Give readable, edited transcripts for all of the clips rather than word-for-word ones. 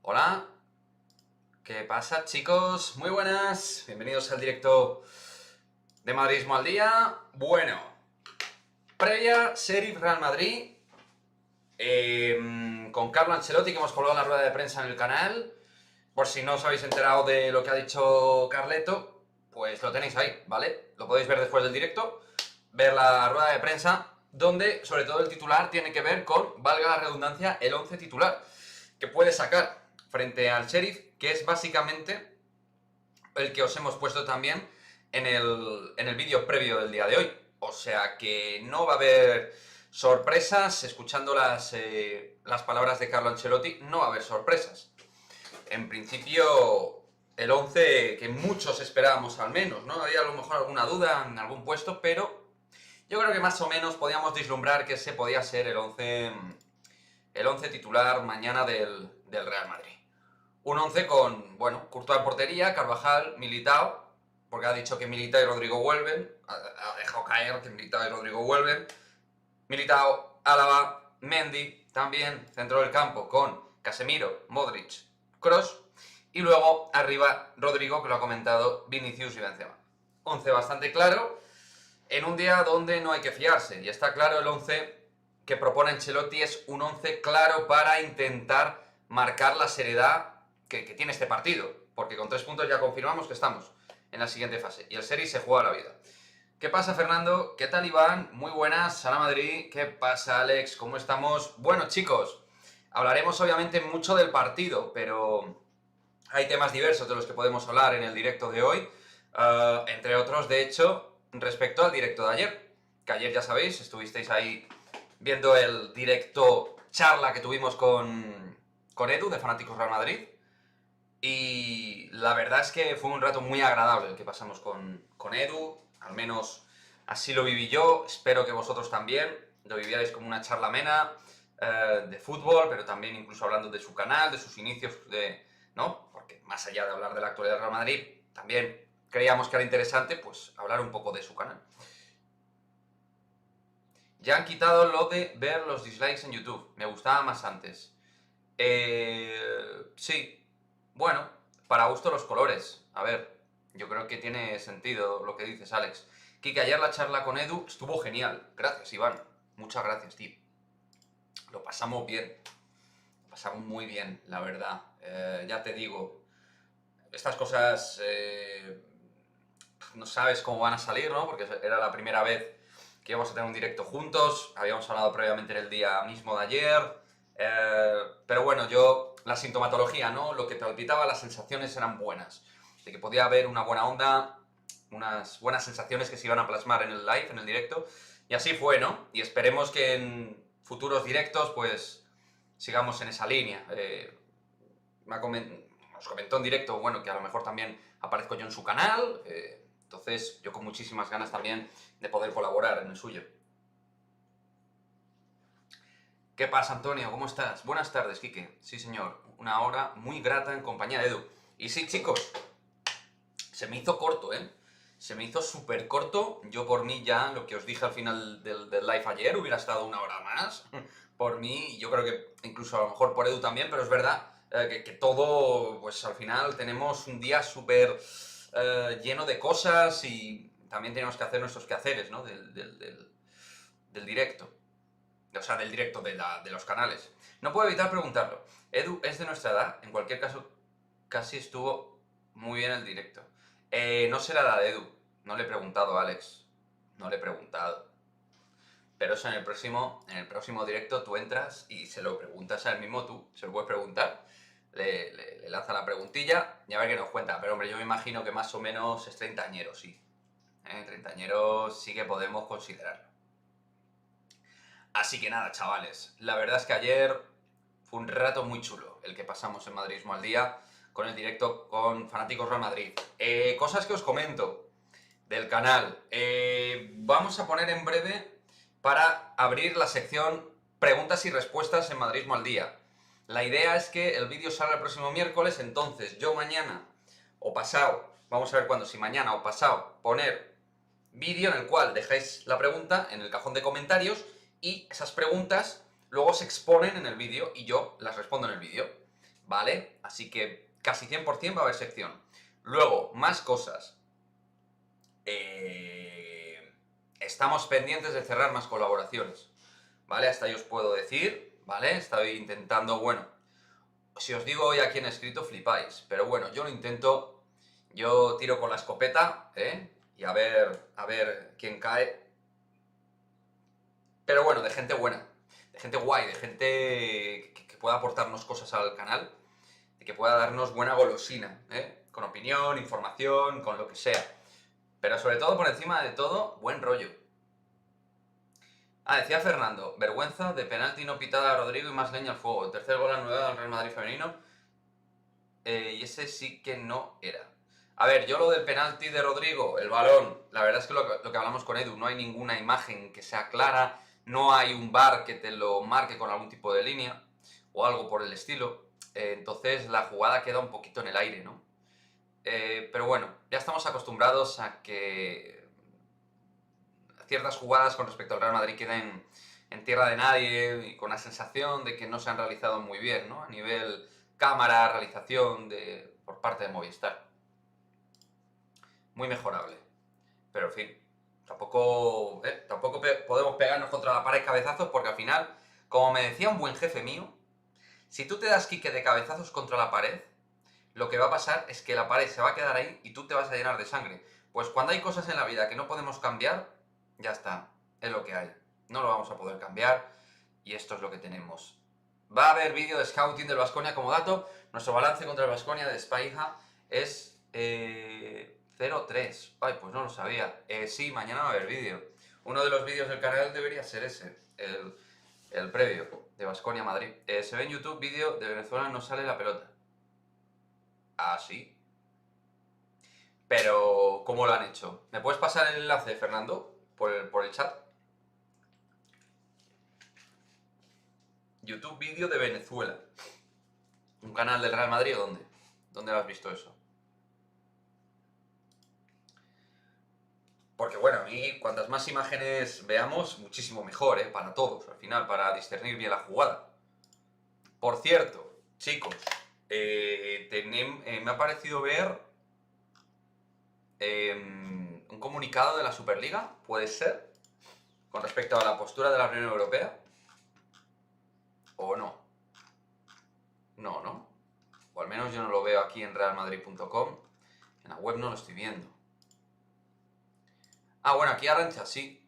Hola, ¿qué pasa, chicos? Muy buenas, bienvenidos al directo de Madridismo al Día. Bueno, previa Sheriff Real Madrid, con Carlo Ancelotti, que hemos colgado la rueda de prensa en el canal. Por si no os habéis enterado de lo que ha dicho Carleto, pues lo tenéis ahí, ¿vale? Lo podéis ver después del directo, ver la rueda de prensa, donde sobre todo el titular tiene que ver con, valga la redundancia, el 11 titular que puede sacar frente al Sheriff, que es básicamente el que os hemos puesto también en el vídeo previo del día de hoy. O sea que no va a haber sorpresas, escuchando las palabras de Carlo Ancelotti, no va a haber sorpresas. En principio, el 11 que muchos esperábamos al menos, ¿no? Había a lo mejor alguna duda en algún puesto, pero yo creo que más o menos podíamos vislumbrar que ese podía ser el once titular mañana del Real Madrid. Un 11 con, bueno, Courtois en portería, Carvajal, Militao, porque ha dicho que Militao y Rodrigo vuelven, ha dejado caer que Militao y Rodrigo vuelven. Militao, Álava, Mendy, también centro del campo con Casemiro, Modric, Kroos, y luego arriba Rodrigo, que lo ha comentado, Vinicius y Benzema. 11 bastante claro, en un día donde no hay que fiarse, y está claro el 11 que propone Ancelotti es un 11 claro para intentar marcar la seriedad que tiene este partido, porque con 3 puntos ya confirmamos que estamos en la siguiente fase, y el Serie se juega la vida. ¿Qué pasa, Fernando? ¿Qué tal, Iván? Muy buenas, Sala Madrid. ¿Qué pasa, Alex? ¿Cómo estamos? Bueno, chicos, hablaremos obviamente mucho del partido, pero hay temas diversos de los que podemos hablar en el directo de hoy, entre otros, de hecho, respecto al directo de ayer, que ayer, ya sabéis, estuvisteis ahí viendo el directo charla que tuvimos con Edu, de Fanáticos Real Madrid, y la verdad es que fue un rato muy agradable el que pasamos con Edu, al menos así lo viví yo, espero que vosotros también lo vivierais como una charla amena de fútbol, pero también incluso hablando de su canal, de sus inicios, ¿no? Porque más allá de hablar de la actualidad del Real Madrid, también creíamos que era interesante pues hablar un poco de su canal. Ya han quitado lo de ver los dislikes en YouTube, me gustaba más antes. Sí, bueno, para gusto los colores. A ver, yo creo que tiene sentido lo que dices, Alex. Kike, ayer la charla con Edu estuvo genial. Gracias, Iván. Muchas gracias, tío. Lo pasamos bien. Lo pasamos muy bien, la verdad. Ya te digo, estas cosas no sabes cómo van a salir, ¿no? Porque era la primera vez que íbamos a tener un directo juntos. Habíamos hablado previamente en el día mismo de ayer. Pero bueno, la sintomatología, ¿no? Lo que palpitaba, las sensaciones eran buenas. De que podía haber una buena onda, unas buenas sensaciones que se iban a plasmar en el live, en el directo. Y así fue, ¿no? Y esperemos que en futuros directos, pues, sigamos en esa línea. Nos comentó en directo, bueno, que a lo mejor también aparezco yo en su canal. Entonces, yo con muchísimas ganas también de poder colaborar en el suyo. ¿Qué pasa, Antonio? ¿Cómo estás? Buenas tardes, Quique. Sí, señor. Una hora muy grata en compañía de Edu. Y sí, chicos, se me hizo corto, ¿eh? Se me hizo súper corto. Yo por mí ya, lo que os dije al final del live ayer, hubiera estado una hora más. Por mí, yo creo que incluso a lo mejor por Edu también, pero es verdad que todo, pues al final tenemos un día súper lleno de cosas y también tenemos que hacer nuestros quehaceres, ¿no? Del directo. O sea, del directo de los canales. No puedo evitar preguntarlo. Edu es de nuestra edad, en cualquier caso, casi estuvo muy bien el directo. No sé la edad de Edu, no le he preguntado a Alex, no le he preguntado. Pero eso en el próximo directo tú entras y se lo preguntas a él mismo tú, se lo puedes preguntar, le lanza la preguntilla y a ver qué nos cuenta. Pero hombre, yo me imagino que más o menos es treintañero, sí. Treintañeros sí que podemos considerarlo. Así que nada, chavales, la verdad es que ayer fue un rato muy chulo el que pasamos en Madridismo al Día con el directo con Fanáticos Real Madrid. Cosas que os comento del canal. Vamos a poner en breve para abrir la sección preguntas y respuestas en Madridismo al Día. La idea es que el vídeo salga el próximo miércoles, entonces yo mañana o pasado, vamos a ver cuándo, si mañana o pasado, poner vídeo en el cual dejáis la pregunta en el cajón de comentarios y esas preguntas luego se exponen en el vídeo y yo las respondo en el vídeo. ¿vale? Así que casi 100% va a haber sección. Luego, más cosas. Estamos pendientes de cerrar más colaboraciones, ¿vale? Hasta ahí os puedo decir, ¿vale? Estoy intentando, bueno, si os digo hoy a quién he escrito, flipáis, pero bueno, yo lo intento, yo tiro con la escopeta, y a ver quién cae. Pero bueno, de gente buena, de gente guay, de gente que pueda aportarnos cosas al canal, de que pueda darnos buena golosina, con opinión, información, con lo que sea. Pero sobre todo, por encima de todo, buen rollo. Ah, decía Fernando, vergüenza de penalti no pitada a Rodrigo y más leña al fuego. El tercer gol anulado al Real Madrid femenino. Y ese sí que no era. A ver, yo lo del penalti de Rodrigo, el balón, la verdad es que lo que hablamos con Edu, no hay ninguna imagen que sea clara, no hay un VAR que te lo marque con algún tipo de línea o algo por el estilo. Entonces la jugada queda un poquito en el aire, ¿no? Pero bueno, ya estamos acostumbrados a que ciertas jugadas con respecto al Real Madrid queden en tierra de nadie y con la sensación de que no se han realizado muy bien, ¿no? A nivel cámara, realización por parte de Movistar. Muy mejorable. Pero en fin, tampoco podemos pegarnos contra la pared cabezazos porque al final, como me decía un buen jefe mío, si tú te das quique de cabezazos contra la pared, lo que va a pasar es que la pared se va a quedar ahí y tú te vas a llenar de sangre. Pues cuando hay cosas en la vida que no podemos cambiar, ya está, es lo que hay. No lo vamos a poder cambiar y esto es lo que tenemos. Va a haber vídeo de scouting del Baskonia como dato. Nuestro balance contra el Baskonia de Spaija es 0-3. Ay, pues no lo sabía. Sí, mañana va a haber vídeo. Uno de los vídeos del canal debería ser ese, el previo de Baskonia Madrid. Se ve en YouTube vídeo de Venezuela no sale la pelota. Ah, sí. Pero, ¿cómo lo han hecho? ¿Me puedes pasar el enlace, Fernando? Por el chat. YouTube vídeo de Venezuela. ¿Un canal del Real Madrid o dónde? ¿Dónde lo has visto eso? Porque bueno, a mí cuantas más imágenes veamos, muchísimo mejor, para todos, al final, para discernir bien la jugada. Por cierto, chicos, me ha parecido ver un comunicado de la Superliga, puede ser, con respecto a la postura de la Unión Europea. ¿O no? No, ¿no? O al menos yo no lo veo aquí en realmadrid.com. En la web no lo estoy viendo. Ah, bueno, aquí Arantxa, sí.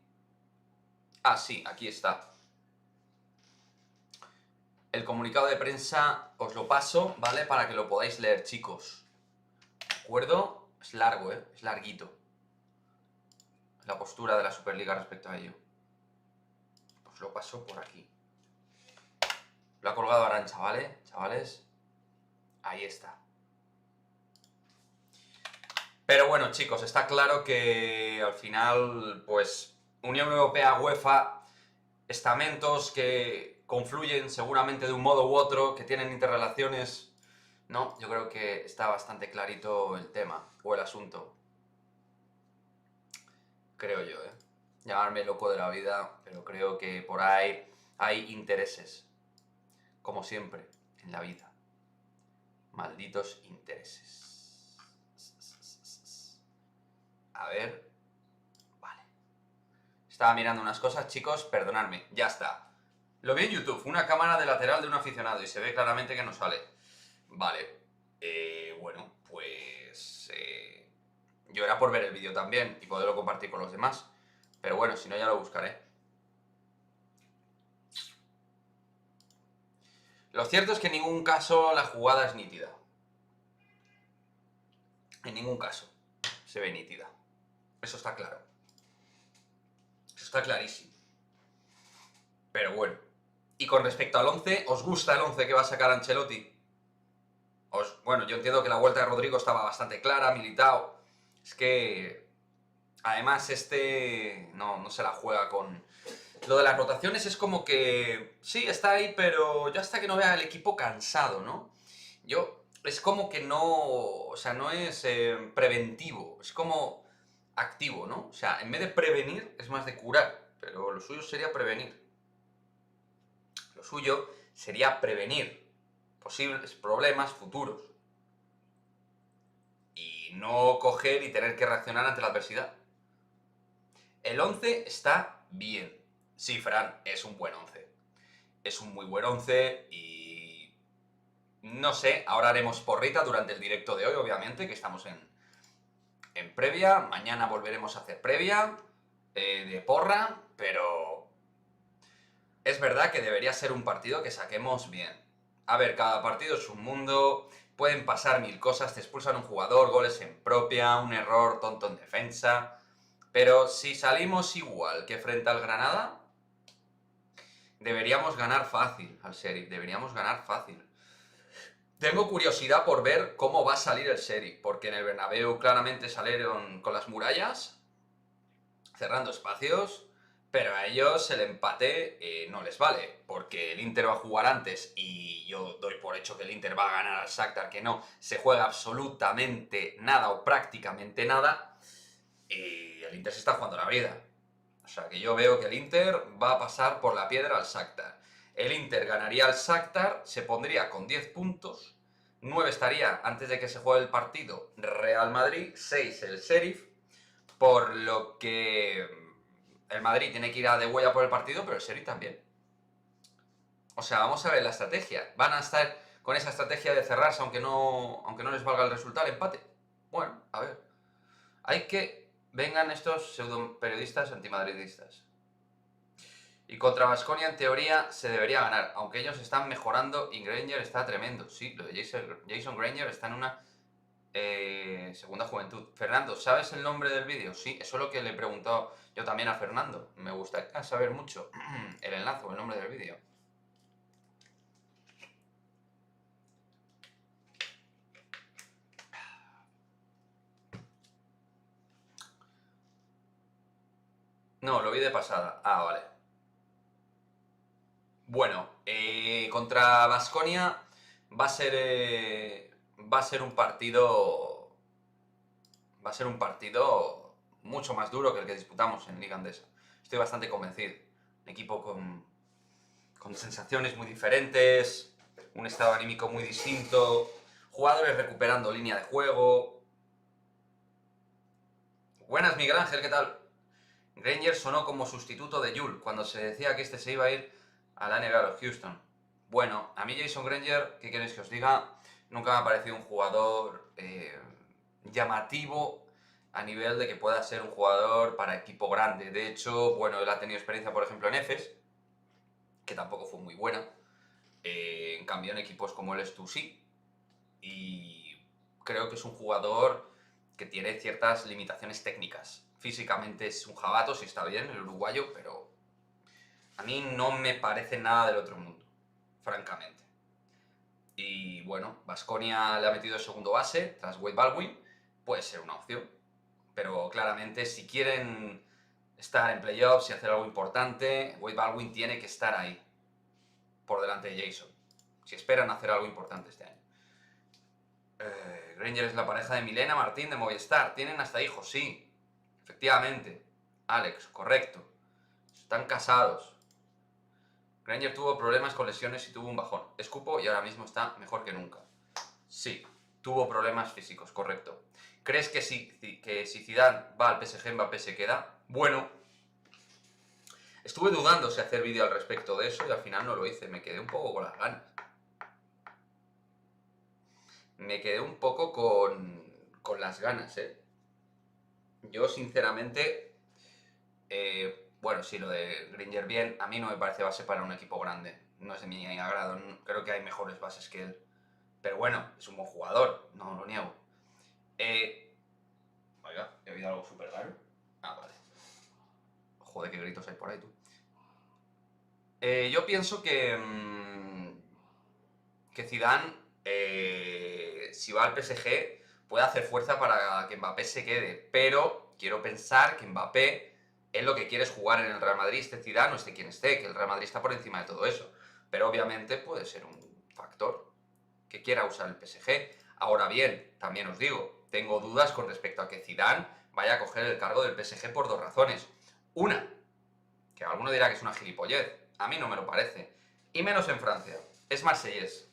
Ah, sí, aquí está. El comunicado de prensa os lo paso, ¿vale? Para que lo podáis leer, chicos. ¿De acuerdo? Es largo, es larguito. La postura de la Superliga respecto a ello. Os lo paso por aquí. Lo ha colgado Arantxa, ¿vale, chavales? Ahí está. Pero bueno, chicos, está claro que al final, pues, Unión Europea, UEFA, estamentos que confluyen seguramente de un modo u otro, que tienen interrelaciones, ¿no? Yo creo que está bastante clarito el tema, o el asunto. Creo yo, Llamarme loco de la vida, pero creo que por ahí hay intereses. Como siempre, en la vida. Malditos intereses. A ver. Vale. Estaba mirando unas cosas, chicos, perdonadme. Ya está. Lo vi en YouTube, una cámara de lateral de un aficionado y se ve claramente que no sale. Vale. Bueno, pues... yo era por ver el vídeo también y poderlo compartir con los demás. Pero bueno, si no ya lo buscaré. Lo cierto es que en ningún caso la jugada es nítida. En ningún caso se ve nítida. Eso está claro. Eso está clarísimo. Pero bueno. Y con respecto al 11, ¿os gusta el 11 que va a sacar Ancelotti? Bueno, yo entiendo que la vuelta de Rodrigo estaba bastante clara, Militao. Es que... Además, no se la juega con... Lo de las rotaciones es como que... Sí, está ahí, pero yo hasta que no vea el equipo cansado, ¿no? Es como que no... O sea, no es preventivo. Es como activo, ¿no? O sea, en vez de prevenir, es más de curar. Pero lo suyo sería prevenir. Lo suyo sería prevenir. posibles problemas futuros. Y no coger y tener que reaccionar ante la adversidad. El 11 está bien. Sí, Fran, es un buen 11. Es un muy buen 11 y... no sé, ahora haremos porrita durante el directo de hoy, obviamente, que estamos en previa. Mañana volveremos a hacer previa de porra, pero... es verdad que debería ser un partido que saquemos bien. A ver, cada partido es un mundo, pueden pasar mil cosas, te expulsan un jugador, goles en propia, un error tonto en defensa... pero si salimos igual que frente al Granada, deberíamos ganar fácil al Sheriff, deberíamos ganar fácil. Tengo curiosidad por ver cómo va a salir el Sheriff, porque en el Bernabéu claramente salieron con las murallas, cerrando espacios, pero a ellos el empate no les vale, porque el Inter va a jugar antes y yo doy por hecho que el Inter va a ganar al Shakhtar, que no se juega absolutamente nada o prácticamente nada, y el Inter se está jugando la vida. O sea que yo veo que el Inter va a pasar por la piedra al Shakhtar. El Inter ganaría al Shakhtar, se pondría con 10 puntos, 9 estaría antes de que se juegue el partido Real Madrid, 6 el Sheriff, por lo que el Madrid tiene que ir a de huella por el partido, pero el Sheriff también. O sea, vamos a ver la estrategia. ¿Van a estar con esa estrategia de cerrarse aunque no les valga el resultado, el empate? Bueno, a ver. Hay que... vengan estos pseudo periodistas antimadridistas. Y contra Baskonia, en teoría, se debería ganar. Aunque ellos están mejorando y Granger está tremendo. Sí, lo de Jason Granger está en una segunda juventud. Fernando, ¿sabes el nombre del vídeo? Sí, eso es lo que le he preguntado yo también a Fernando. Me gustaría saber mucho el enlace o el nombre del vídeo. No, lo vi de pasada. Ah, vale. Bueno, contra Baskonia va a ser un partido mucho más duro que el que disputamos en Liga Andesa. Estoy bastante convencido. Un equipo con sensaciones muy diferentes, un estado anímico muy distinto, jugadores recuperando línea de juego. Buenas, Miguel Ángel, ¿qué tal? Granger sonó como sustituto de Yul cuando se decía que este se iba a ir a la NBA a los Houston. Bueno, a mí Jason Granger, ¿qué queréis que os diga? Nunca me ha parecido un jugador llamativo a nivel de que pueda ser un jugador para equipo grande. De hecho, bueno, él ha tenido experiencia, por ejemplo, en Efes, que tampoco fue muy buena. En cambio, en equipos como el Estu sí. Y creo que es un jugador que tiene ciertas limitaciones técnicas. Físicamente es un jabato, si está bien, el uruguayo, pero a mí no me parece nada del otro mundo, francamente. Y bueno, Baskonia le ha metido el segundo base, tras Wade Baldwin, puede ser una opción. Pero claramente, si quieren estar en playoffs y hacer algo importante, Wade Baldwin tiene que estar ahí, por delante de Jason, si esperan hacer algo importante este año. Granger es la pareja de Milena Martín de Movistar. Tienen hasta hijos, sí. Efectivamente. Alex, correcto. Están casados. Granger tuvo problemas con lesiones y tuvo un bajón. Escupo y ahora mismo está mejor que nunca. Sí, tuvo problemas físicos, correcto. ¿Crees que si Zidane va al PSG, Mbappé se queda? Bueno, estuve dudando si hacer vídeo al respecto de eso y al final no lo hice. Me quedé un poco con las ganas. Me quedé un poco con las ganas, ¿eh? Yo, sinceramente, bueno, sí, lo de Granger bien, a mí no me parece base para un equipo grande. No es de mi agrado, creo que hay mejores bases que él. Pero bueno, es un buen jugador, no lo niego. Oiga, he oído algo súper raro. Ah, vale. Joder, qué gritos hay por ahí, tú. Yo pienso que Zidane, si va al PSG, puede hacer fuerza para que Mbappé se quede, pero quiero pensar que Mbappé es lo que quiere es jugar en el Real Madrid, este Zidane o este quien esté, que el Real Madrid está por encima de todo eso. Pero obviamente puede ser un factor que quiera usar el PSG. Ahora bien, también os digo, tengo dudas con respecto a que Zidane vaya a coger el cargo del PSG por dos razones. Una, que alguno dirá que es una gilipollez, a mí no me lo parece, y menos en Francia, es marsellés.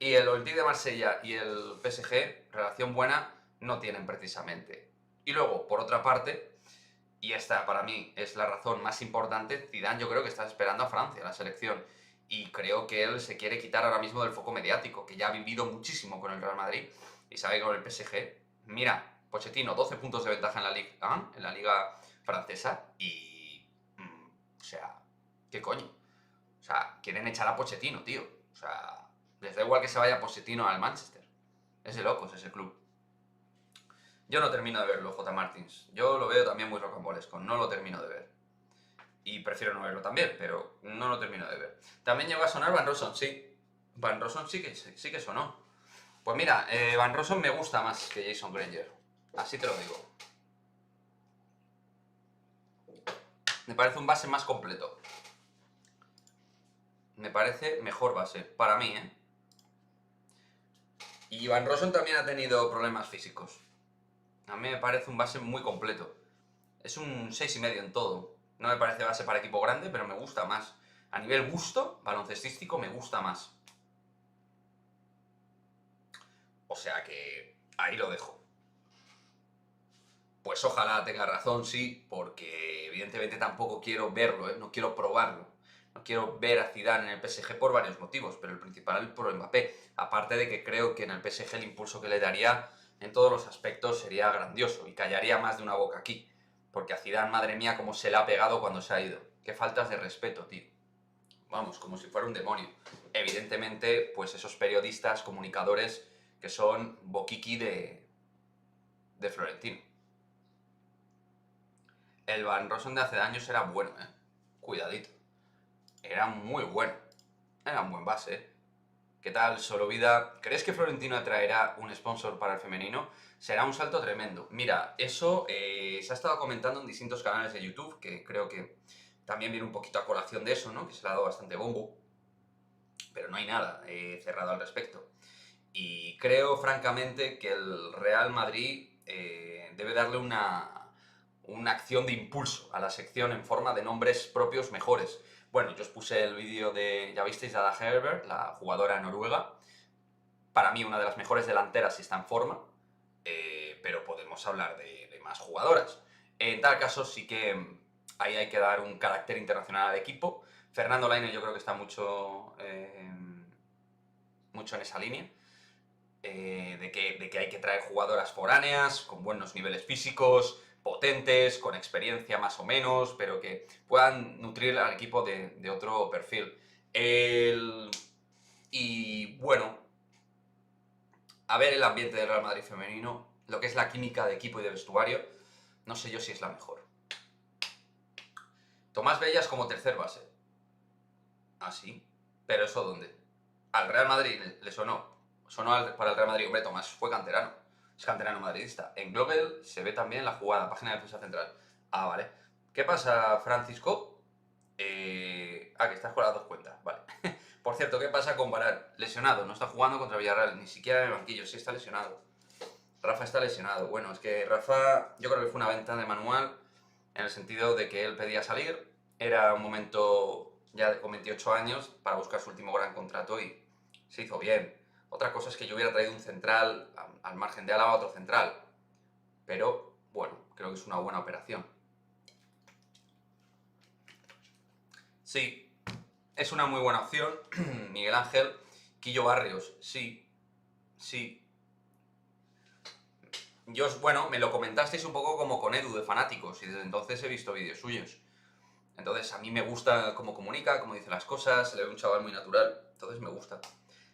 Y el Olympique de Marsella y el PSG, relación buena, no tienen precisamente. Y luego, por otra parte, y esta para mí es la razón más importante, Zidane yo creo que está esperando a Francia, la selección. Y creo que él se quiere quitar ahora mismo del foco mediático, que ya ha vivido muchísimo con el Real Madrid y sabe que con el PSG. Mira, Pochettino, 12 puntos de ventaja en la Ligue 1, en la liga francesa, y... o sea, ¿qué coño? O sea, quieren echar a Pochettino, tío. O sea, les da igual que se vaya Pochettino al Manchester. Es de locos ese club. Yo no termino de verlo, J. Martins. Yo lo veo también muy rocambolesco. No lo termino de ver. Y prefiero no verlo también, pero no lo termino de ver. También llegó a sonar Van Rossum, sí. Van Rossum sí que sonó. Pues mira, Van Rossum me gusta más que Jason Granger. Así te lo digo. Me parece un base más completo. Me parece mejor base. Para mí, ¿eh? Y Van Rossum también ha tenido problemas físicos. A mí me parece un base muy completo. Es un 6,5 en todo. No me parece base para equipo grande, pero me gusta más. A nivel gusto, baloncestístico, me gusta más. O sea que ahí lo dejo. Pues ojalá tenga razón, sí, porque evidentemente tampoco quiero verlo, ¿eh? No quiero probarlo. No quiero ver a Zidane en el PSG por varios motivos, pero el principal por Mbappé. Aparte de que creo que en el PSG el impulso que le daría en todos los aspectos sería grandioso y callaría más de una boca aquí. Porque a Zidane, madre mía, cómo se le ha pegado cuando se ha ido. Qué faltas de respeto, tío. Vamos, como si fuera un demonio. Evidentemente, pues esos periodistas, comunicadores que son boquiqui de Florentino. El Van Rossum de hace años era bueno, cuidadito. Era muy bueno. Era un buen base, ¿Qué tal, Solo Vida? ¿Crees que Florentino atraerá un sponsor para el femenino? Será un salto tremendo. Mira, eso se ha estado comentando en distintos canales de YouTube, que creo que también viene un poquito a colación de eso, ¿no? Que se le ha dado bastante bombo, pero no hay nada cerrado al respecto. Y creo, francamente, que el Real Madrid debe darle una acción de impulso a la sección en forma de nombres propios mejores. Bueno, yo os puse el vídeo de, ya visteis, Ada Hegerberg, la jugadora noruega. Para mí, una de las mejores delanteras si está en forma, pero podemos hablar de más jugadoras. En tal caso, sí que ahí hay que dar un carácter internacional al equipo. Fernando Lainez yo creo que está mucho en esa línea. De que hay que traer jugadoras foráneas, con buenos niveles físicos, potentes, con experiencia más o menos, pero que puedan nutrir al equipo de otro perfil. Y bueno, a ver el ambiente del Real Madrid femenino, lo que es la química de equipo y de vestuario, no sé yo si es la mejor. Tomás Bellas como tercer base. ¿Ah, sí? ¿Pero eso dónde? ¿Al Real Madrid le sonó? Sonó para el Real Madrid. Hombre, Tomás fue canterano. Es canterano madridista. En Global se ve también la jugada, página de defensa central. Ah, vale. ¿Qué pasa, Francisco? Que estás con las dos cuentas. Vale. Por cierto, ¿qué pasa con Varane? Lesionado. No está jugando contra Villarreal. Ni siquiera en el banquillo. Sí está lesionado. Rafa está lesionado. Bueno, es que Rafa, yo creo que fue una venta de manual en el sentido de que él pedía salir. Era un momento ya con 28 años para buscar su último gran contrato y se hizo bien. Otra cosa es que yo hubiera traído un central al margen de Álava, otro central. Pero, bueno, creo que es una buena operación. Sí, es una muy buena opción. Miguel Ángel. Quillo Barrios, sí. Sí. Yo, bueno, me lo comentasteis un poco como con Edu de Fanáticos y desde entonces he visto vídeos suyos. Entonces a mí me gusta cómo comunica, cómo dice las cosas, se le ve un chaval muy natural. Entonces me gusta.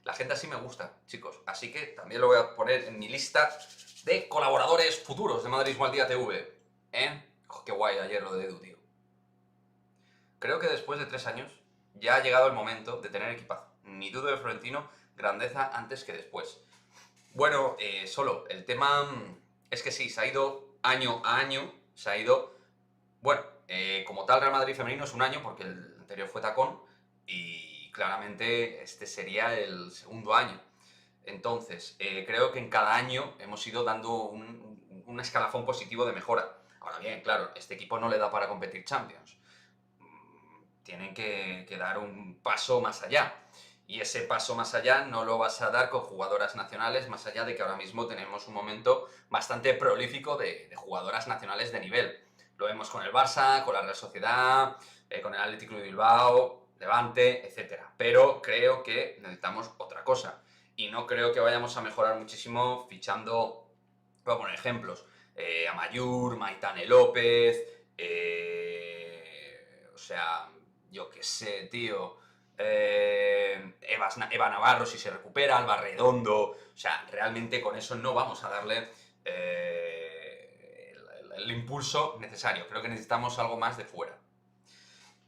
La gente así me gusta, chicos. Así que también lo voy a poner en mi lista de colaboradores futuros de Madridismo al Día TV. Qué guay ayer lo de Edu, tío. Creo que después de 3 años ya ha llegado el momento de tener equipazo. Ni duda de Florentino, grandeza antes que después. Bueno, solo, el tema es que sí, se ha ido año a año, se ha ido... Bueno, como tal Real Madrid femenino es un año porque el anterior fue tacón y claramente este sería el segundo año. Entonces, creo que en cada año hemos ido dando un escalafón positivo de mejora. Ahora bien, claro, este equipo no le da para competir Champions. Tienen que dar un paso más allá. Y ese paso más allá no lo vas a dar con jugadoras nacionales, más allá de que ahora mismo tenemos un momento bastante prolífico de jugadoras nacionales de nivel. Lo vemos con el Barça, con la Real Sociedad, con el Athletic Club de Bilbao, Levante, etc. Pero creo que necesitamos otra cosa. Y no creo que vayamos a mejorar muchísimo fichando, voy a poner ejemplos, a Mayur, Maitane López, o sea, yo qué sé, tío. Eva Navarro si se recupera, Alba Redondo, o sea, realmente con eso no vamos a darle el impulso necesario. Creo que necesitamos algo más de fuera.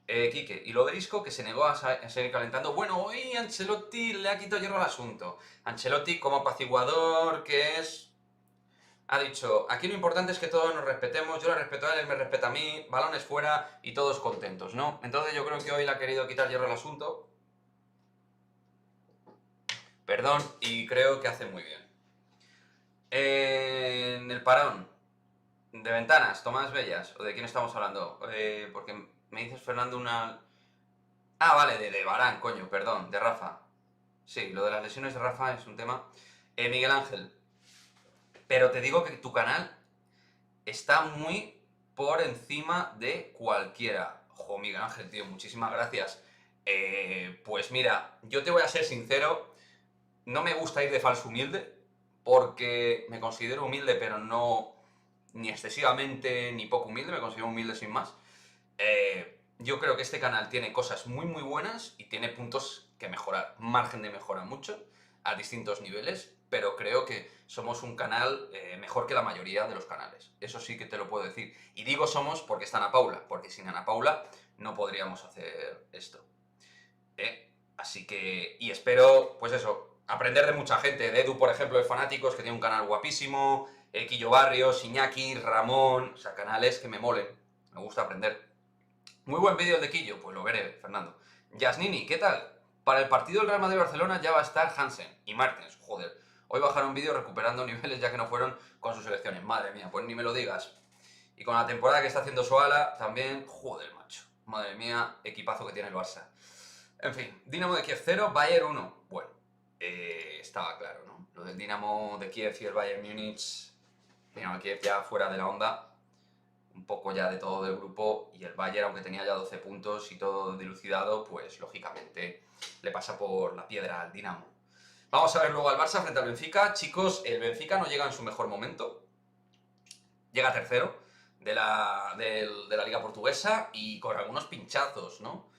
Quique, y lo de Isco, que se negó a seguir calentando. Bueno, hoy Ancelotti le ha quitado hierro al asunto. Ancelotti, como apaciguador que es, ha dicho, aquí lo importante es que todos nos respetemos, yo le respeto a él, él me respeta a mí, balones fuera y todos contentos, ¿no? Entonces yo creo que hoy le ha querido quitar hierro al asunto. Perdón, y creo que hace muy bien. En el parón de ventanas, Tomás Bellas, ¿o de quién estamos hablando? Porque me dices, Fernando, una... Ah, vale, de Varane, coño, perdón, de Rafa. Sí, lo de las lesiones de Rafa es un tema. Miguel Ángel, pero te digo que tu canal está muy por encima de cualquiera. Jo, Miguel Ángel, tío, muchísimas gracias. Pues mira, yo te voy a ser sincero, no me gusta ir de falso humilde, porque me considero humilde, pero no ni excesivamente ni poco humilde, me considero humilde sin más. Yo creo que este canal tiene cosas muy muy buenas y tiene puntos que mejorar, margen de mejora mucho a distintos niveles, pero creo que somos un canal mejor que la mayoría de los canales. Eso sí que te lo puedo decir. Y digo somos porque está Ana Paula, porque sin Ana Paula no podríamos hacer esto. Así que, y espero, pues eso, aprender de mucha gente. De Edu, por ejemplo, de Fanáticos, que tiene un canal guapísimo, Quillo Barrios, Iñaki, Ramón, o sea, canales que me molen. Me gusta aprender. Muy buen vídeo el de Quillo, pues lo veré, Fernando. Yasnini, ¿qué tal? Para el partido del Real Madrid-Barcelona ya va a estar Hansen y Martens, joder. Hoy bajaron vídeo recuperando niveles ya que no fueron con sus selecciones. Madre mía, pues ni me lo digas. Y con la temporada que está haciendo Soala, también, joder, macho. Madre mía, equipazo que tiene el Barça. En fin, Dinamo de Kiev 0, Bayern 1. Bueno, estaba claro, ¿no? Lo del Dinamo de Kiev y el Bayern Múnich, Dinamo de Kiev ya fuera de la onda, un poco ya de todo del grupo, y el Bayern, aunque tenía ya 12 puntos y todo dilucidado, pues lógicamente le pasa por la piedra al Dinamo. Vamos a ver luego al Barça frente al Benfica. Chicos, el Benfica no llega en su mejor momento, llega tercero de la Liga Portuguesa y con algunos pinchazos, ¿no?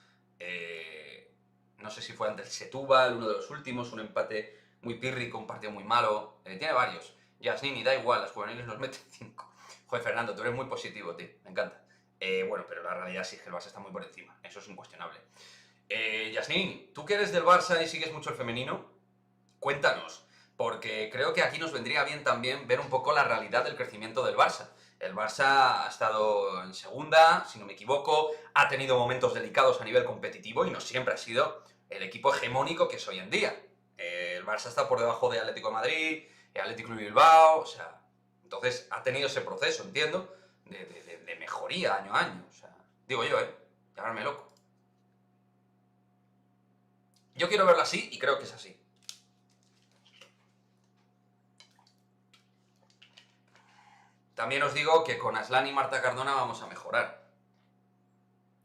No sé si fue ante el Setúbal, uno de los últimos, un empate muy pírrico, un partido muy malo. Tiene varios. Yasnini, da igual, las juveniles nos meten 5. Joder, Fernando, tú eres muy positivo, tío. Me encanta. Bueno, pero la realidad sí es que el Barça está muy por encima. Eso es incuestionable. Yasnin, tú que eres del Barça y sigues mucho el femenino, cuéntanos. Porque creo que aquí nos vendría bien también ver un poco la realidad del crecimiento del Barça. El Barça ha estado en segunda, si no me equivoco, ha tenido momentos delicados a nivel competitivo y no siempre ha sido el equipo hegemónico que es hoy en día. El Barça está por debajo de Atlético de Madrid, Atlético Club de Bilbao, o sea, entonces ha tenido ese proceso, entiendo, de mejoría año a año. O sea, digo yo, llamarme loco. Yo quiero verlo así y creo que es así. También os digo que con Aslan y Marta Cardona vamos a mejorar.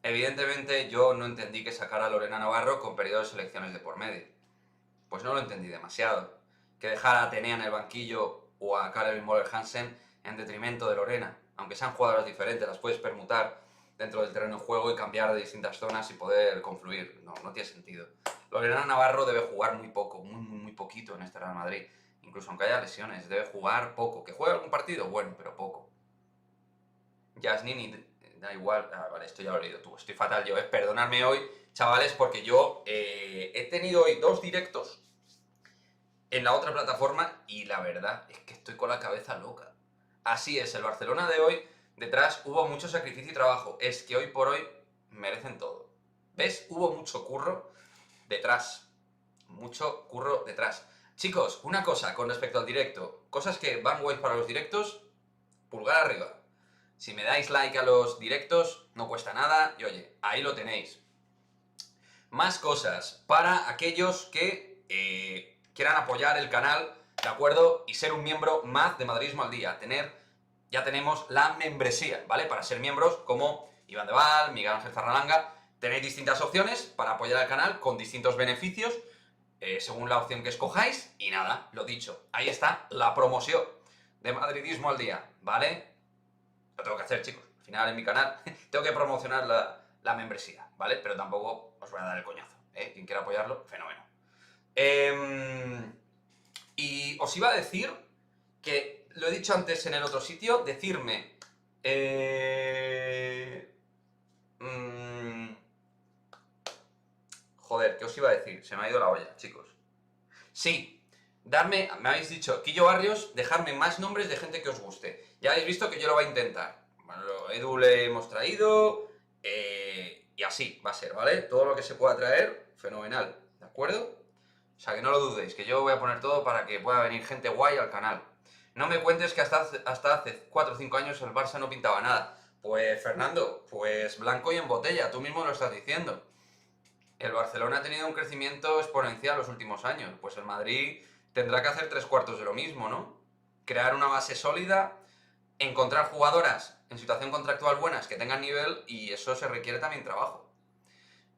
Evidentemente yo no entendí que sacara a Lorena Navarro con periodo de selecciones de por medio. Pues no lo entendí demasiado. Que dejara a Atenea en el banquillo o a Karen Moller Hansen en detrimento de Lorena. Aunque sean jugadoras diferentes, las puedes permutar dentro del terreno de juego y cambiar de distintas zonas y poder confluir. No, no tiene sentido. Lorena Navarro debe jugar muy poco, muy poquito en este Real Madrid. Incluso aunque haya lesiones, debe jugar poco. ¿Que juegue algún partido? Bueno, pero poco. Yasnini, da igual. Ah, vale, esto ya lo he leído tú. Estoy fatal yo, Perdonadme hoy, chavales, porque yo he tenido hoy 2 directos en la otra plataforma y la verdad es que estoy con la cabeza loca. Así es, el Barcelona de hoy, detrás hubo mucho sacrificio y trabajo. Es que hoy por hoy merecen todo. ¿Ves? Hubo mucho curro detrás. Mucho curro detrás. Chicos, una cosa con respecto al directo. Cosas que van guays para los directos, pulgar arriba. Si me dais like a los directos, no cuesta nada. Y oye, ahí lo tenéis. Más cosas para aquellos que quieran apoyar el canal, ¿de acuerdo? Y ser un miembro más de Madridismo al Día. Ya tenemos la membresía, ¿vale? Para ser miembros como Iván de Val, Miguel Ángel Zarralanga, tenéis distintas opciones para apoyar al canal con distintos beneficios según la opción que escojáis. Y nada, lo dicho, ahí está la promoción de Madridismo al Día, ¿vale? Lo tengo que hacer, chicos. Al final en mi canal tengo que promocionar la membresía, ¿vale? Pero tampoco os voy a dar el coñazo, ¿eh? Quien quiera apoyarlo, fenómeno. Y os iba a decir que, lo he dicho antes en el otro sitio, decirme... joder, ¿qué os iba a decir? Se me ha ido la olla, chicos. Sí, me habéis dicho, Quillo Barrios, dejarme más nombres de gente que os guste. Ya habéis visto que yo lo voy a intentar. Bueno, Edu le hemos traído, y así va a ser, ¿vale? Todo lo que se pueda traer, fenomenal, ¿de acuerdo? O sea, que no lo dudéis, que yo voy a poner todo para que pueda venir gente guay al canal. No me cuentes que hasta hace 4 o 5 años el Barça no pintaba nada. Pues, Fernando, pues blanco y en botella, tú mismo lo estás diciendo. El Barcelona ha tenido un crecimiento exponencial los últimos años. Pues el Madrid tendrá que hacer 3/4 de lo mismo, ¿no? Crear una base sólida, encontrar jugadoras en situación contractual buenas que tengan nivel, y eso se requiere también trabajo.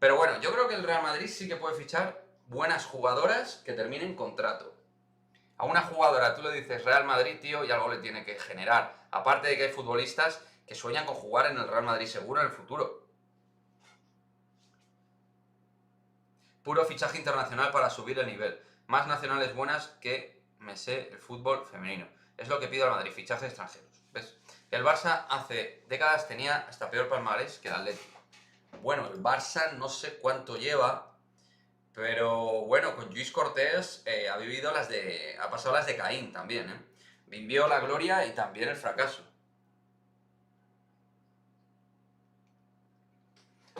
Pero bueno, yo creo que el Real Madrid sí que puede fichar buenas jugadoras que terminen contrato. A una jugadora tú le dices Real Madrid, tío, y algo le tiene que generar. Aparte de que hay futbolistas que sueñan con jugar en el Real Madrid seguro en el futuro. Puro fichaje internacional para subir el nivel. Más nacionales buenas que me sé el fútbol femenino. Es lo que pido al Madrid, fichajes extranjeros. ¿Ves? El Barça hace décadas tenía hasta peor palmarés que el Atlético. Bueno, el Barça no sé cuánto lleva, pero bueno, con Lluís Cortés ha pasado las de Caín también, ¿eh? Vivió la gloria y también el fracaso.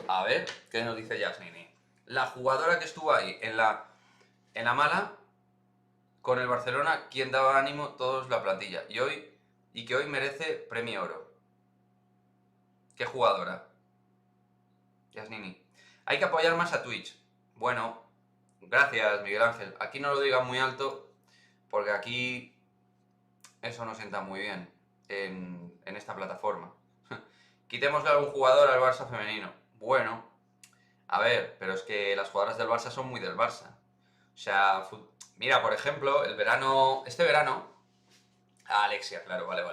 A ver, ¿qué nos dice Yasnini? La jugadora que estuvo ahí en la mala, con el Barcelona, quien daba ánimo, todos la plantilla. Y que hoy merece premio oro. ¿Qué jugadora? Yasnini. Hay que apoyar más a Twitch. Bueno, gracias, Miguel Ángel. Aquí no lo digan muy alto, porque aquí eso no sienta muy bien en esta plataforma. Quitémosle a algún jugador al Barça femenino. Bueno, a ver, pero es que las jugadoras del Barça son muy del Barça. O sea, mira, por ejemplo, este verano, a Alexia, claro, vale.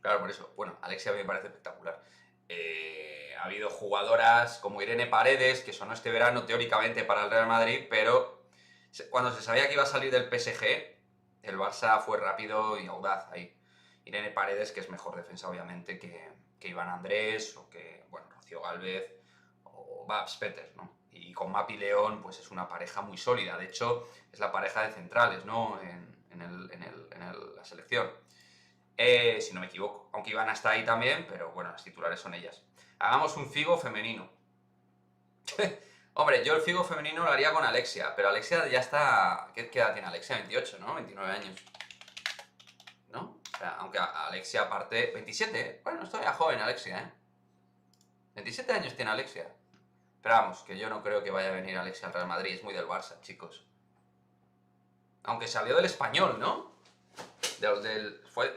Claro, por eso. Bueno, Alexia me parece espectacular. Ha habido jugadoras como Irene Paredes, que sonó este verano teóricamente para el Real Madrid, pero cuando se sabía que iba a salir del PSG, el Barça fue rápido y audaz ahí. Irene Paredes, que es mejor defensa, obviamente, que Iván Andrés, o que, bueno, Rocío Gálvez, o Babs Peters, ¿no? Y con Mapi León, pues es una pareja muy sólida. De hecho, es la pareja de centrales, ¿no? En la selección. Si no me equivoco. Aunque Iván está ahí también, pero bueno, las titulares son ellas. Hagamos un Figo femenino. Hombre, yo el Figo femenino lo haría con Alexia, pero Alexia ya está... ¿Qué edad tiene Alexia? 28, ¿no? 29 años. ¿No? O sea, aunque Alexia aparte... 27, ¿eh? Bueno, estoy ya joven Alexia, ¿eh? 27 años tiene Alexia. Pero vamos, que yo no creo que vaya a venir Alexia al Real Madrid, es muy del Barça, chicos. Aunque salió del Español, ¿no?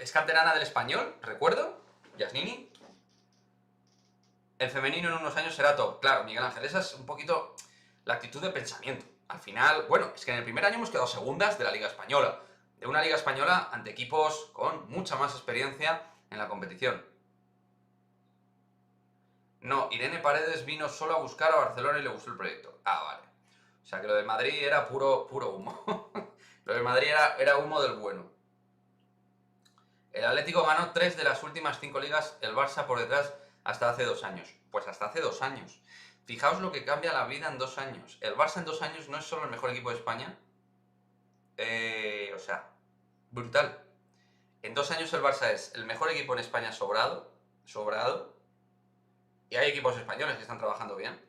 Es canterana del Español, recuerdo, Yasnini. El femenino en unos años será top. Claro, Miguel Ángel, esa es un poquito la actitud de pensamiento. Al final, bueno, es que en el primer año hemos quedado segundas de la Liga Española. De una Liga Española ante equipos con mucha más experiencia en la competición. No, Irene Paredes vino solo a buscar a Barcelona y le gustó el proyecto. Ah, vale. O sea que lo de Madrid era puro humo. Lo de Madrid era humo del bueno. El Atlético ganó 3 de las últimas 5 ligas, el Barça por detrás hasta hace 2 años. Pues hasta hace 2 años. Fijaos lo que cambia la vida en 2 años. El Barça en 2 años no es solo el mejor equipo de España. O sea, brutal. En 2 años el Barça es el mejor equipo en España sobrado. Y hay equipos españoles que están trabajando bien.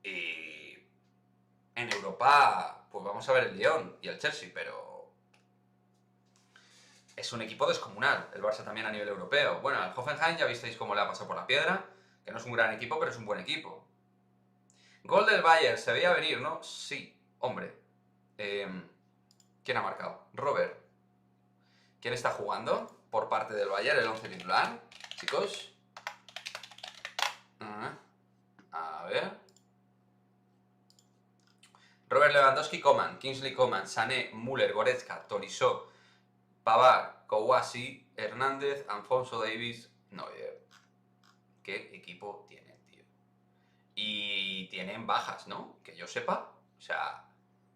Y en Europa, pues vamos a ver el Lyon y el Chelsea, pero es un equipo descomunal. El Barça también a nivel europeo. Bueno, al Hoffenheim ya visteis cómo le ha pasado por la piedra, que no es un gran equipo, pero es un buen equipo. Gol del Bayern, se veía venir, ¿no? Sí, hombre. ¿Quién ha marcado? Robert. ¿Quién está jugando por parte del Bayern, el 11 titular? Chicos. A ver. Robert Lewandowski, Coman, Kingsley Coman, Sané, Müller, Goretzka, Tolisso, Pavard, Kouassi, Hernández, Alfonso Davies, Neuer. ¿Qué equipo tienen, tío? Y tienen bajas, ¿no? Que yo sepa. O sea,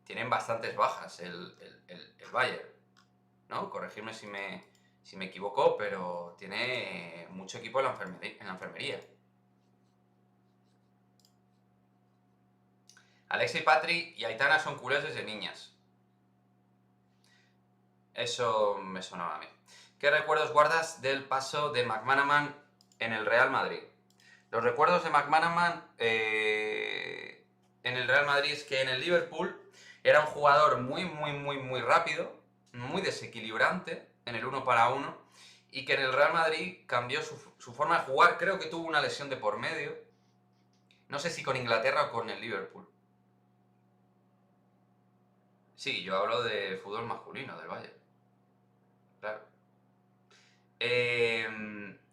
tienen bastantes bajas el Bayern, ¿no? Corregidme si me equivoco, pero tiene mucho equipo en la enfermería. Alexei, Patri y Aitana son culés desde niñas. Eso me sonaba a mí. ¿Qué recuerdos guardas del paso de McManaman en el Real Madrid? Los recuerdos de McManaman en el Real Madrid es que en el Liverpool era un jugador muy rápido, muy desequilibrante en el 1 para 1, y que en el Real Madrid cambió su forma de jugar. Creo que tuvo una lesión de por medio. No sé si con Inglaterra o con el Liverpool. Sí, yo hablo de fútbol masculino, del Bayern. Claro.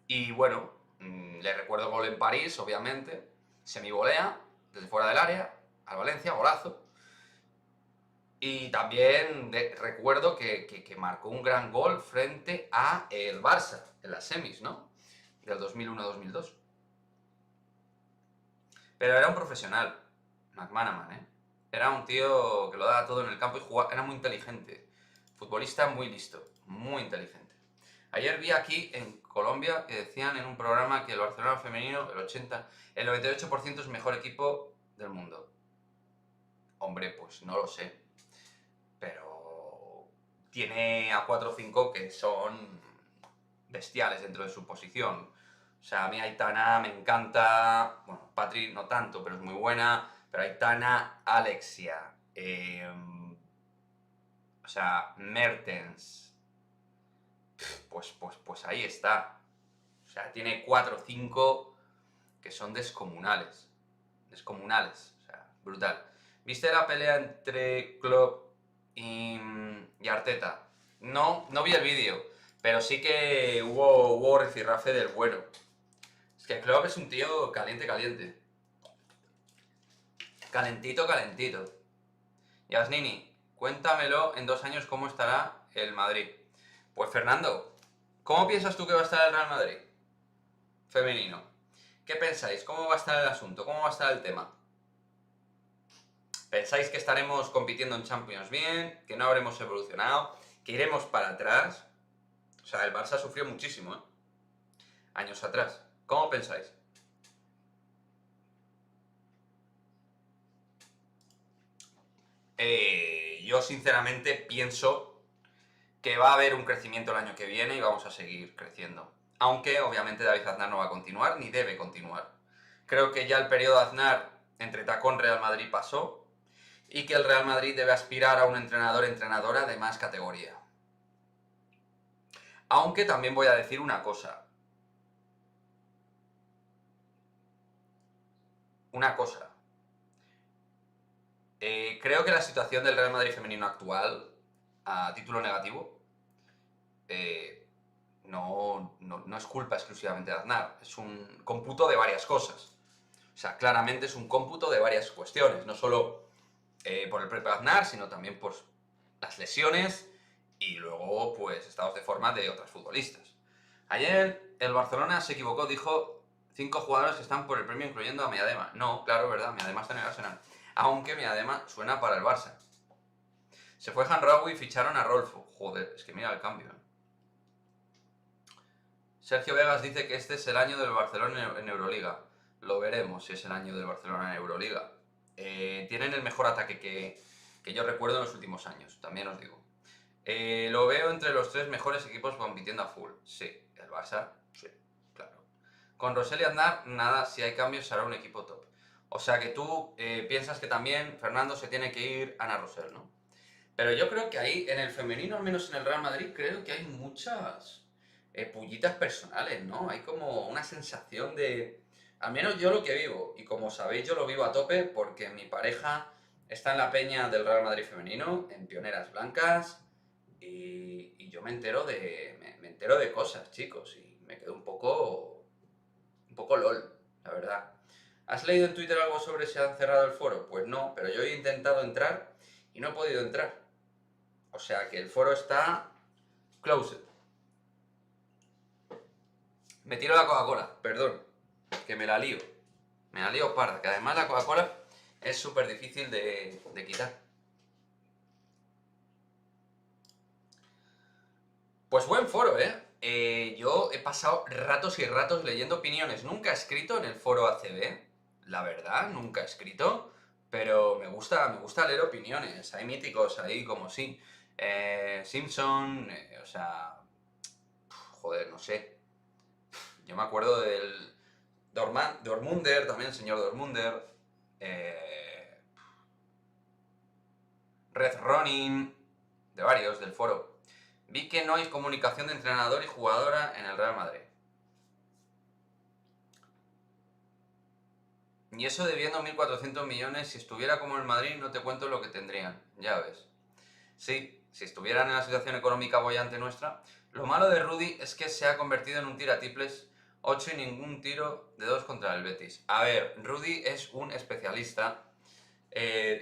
Y bueno, le recuerdo gol en París, obviamente. Semivolea, desde fuera del área, al Valencia, golazo. Y también recuerdo que marcó un gran gol frente a el Barça, en las semis, ¿no? Del 2001-2002. Pero era un profesional, McManaman, ¿eh? Era un tío que lo daba todo en el campo y jugaba, era muy inteligente. Futbolista muy listo, muy inteligente. Ayer vi aquí en Colombia que decían en un programa que el Barcelona femenino, el 98% es mejor equipo del mundo. Hombre, pues no lo sé. Pero tiene a 4 o 5 que son bestiales dentro de su posición. O sea, a mí Aitana me encanta. Bueno, Patri no tanto, pero es muy buena. Pero Aitana, Alexia. O sea, Mertens. Pues ahí está. O sea, tiene 4 o 5 que son descomunales. Descomunales. O sea, brutal. ¿Viste la pelea entre Klopp y Arteta? No vi el vídeo, pero sí que hubo rifirrafe del bueno. Es que Klopp es un tío caliente. Calentito. Yasnini, cuéntamelo en 2 años cómo estará el Madrid. Pues Fernando, ¿cómo piensas tú que va a estar el Real Madrid? Femenino. ¿Qué pensáis? ¿Cómo va a estar el asunto? ¿Cómo va a estar el tema? ¿Pensáis que estaremos compitiendo en Champions bien? ¿Que no habremos evolucionado? ¿Que iremos para atrás? O sea, el Barça sufrió muchísimo, ¿eh? Años atrás. ¿Cómo pensáis? Yo sinceramente pienso que va a haber un crecimiento el año que viene y vamos a seguir creciendo. Aunque obviamente David Aznar no va a continuar ni debe continuar. Creo que ya el periodo de Aznar entre tacón Real Madrid pasó y que el Real Madrid debe aspirar a un entrenadora de más categoría. Aunque también voy a decir una cosa. Creo que la situación del Real Madrid femenino actual, a título negativo, no es culpa exclusivamente de Aznar. Es un cómputo de varias cosas. O sea, claramente es un cómputo de varias cuestiones. No solo por el propio Aznar, sino también por las lesiones y luego, pues, estados de forma de otras futbolistas. Ayer el Barcelona se equivocó, dijo 5 jugadores que están por el premio, incluyendo a Miadema. No, claro, verdad, Miadema está en el Arsenal. Aunque Miadema suena para el Barça. Se fue Hanraoui y ficharon a Rolfo. Joder, es que mira el cambio. Sergio Vegas dice que este es el año del Barcelona en Euroliga. Lo veremos si es el año del Barcelona en Euroliga. Tienen el mejor ataque que yo recuerdo en los últimos años, también os digo. Lo veo entre los 3 mejores equipos compitiendo a full. Sí, el Barça, sí, claro. Con Rosell y Aznar, nada, si hay cambios será un equipo top. O sea que tú piensas que también Fernando se tiene que ir Ana Rosell, ¿no? Pero yo creo que ahí, en el femenino, al menos en el Real Madrid, creo que hay muchas pullitas personales, ¿no? Hay como una sensación de Al menos yo lo que vivo, y como sabéis yo lo vivo a tope porque mi pareja está en la peña del Real Madrid femenino, en Pioneras Blancas, y yo me entero de cosas, chicos, y me quedo un poco lol, la verdad. ¿Has leído en Twitter algo sobre si han cerrado el foro? Pues no, pero yo he intentado entrar y no he podido entrar. O sea que el foro está closed. Me tiro la Coca-Cola, perdón, que me la lío. Me la lío parda, que además la Coca-Cola es súper difícil de quitar. Pues buen foro, ¿eh? Yo he pasado ratos y ratos leyendo opiniones. Nunca he escrito en el foro ACB, la verdad, nunca he escrito, pero me gusta leer opiniones. Hay míticos ahí como sí. Simpson, o sea, joder, no sé. Yo me acuerdo del Dortmunder, también el señor Dortmunder. Red Ronin, de varios del foro. Vi que no hay comunicación de entrenador y jugadora en el Real Madrid. Y eso debiendo 1.400 millones, si estuviera como el Madrid no te cuento lo que tendrían, ya ves. Sí, si estuvieran en la situación económica boyante nuestra, lo malo de Rudy es que se ha convertido en un tiratiples 8 y ningún tiro de 2 contra el Betis. A ver, Rudy es un especialista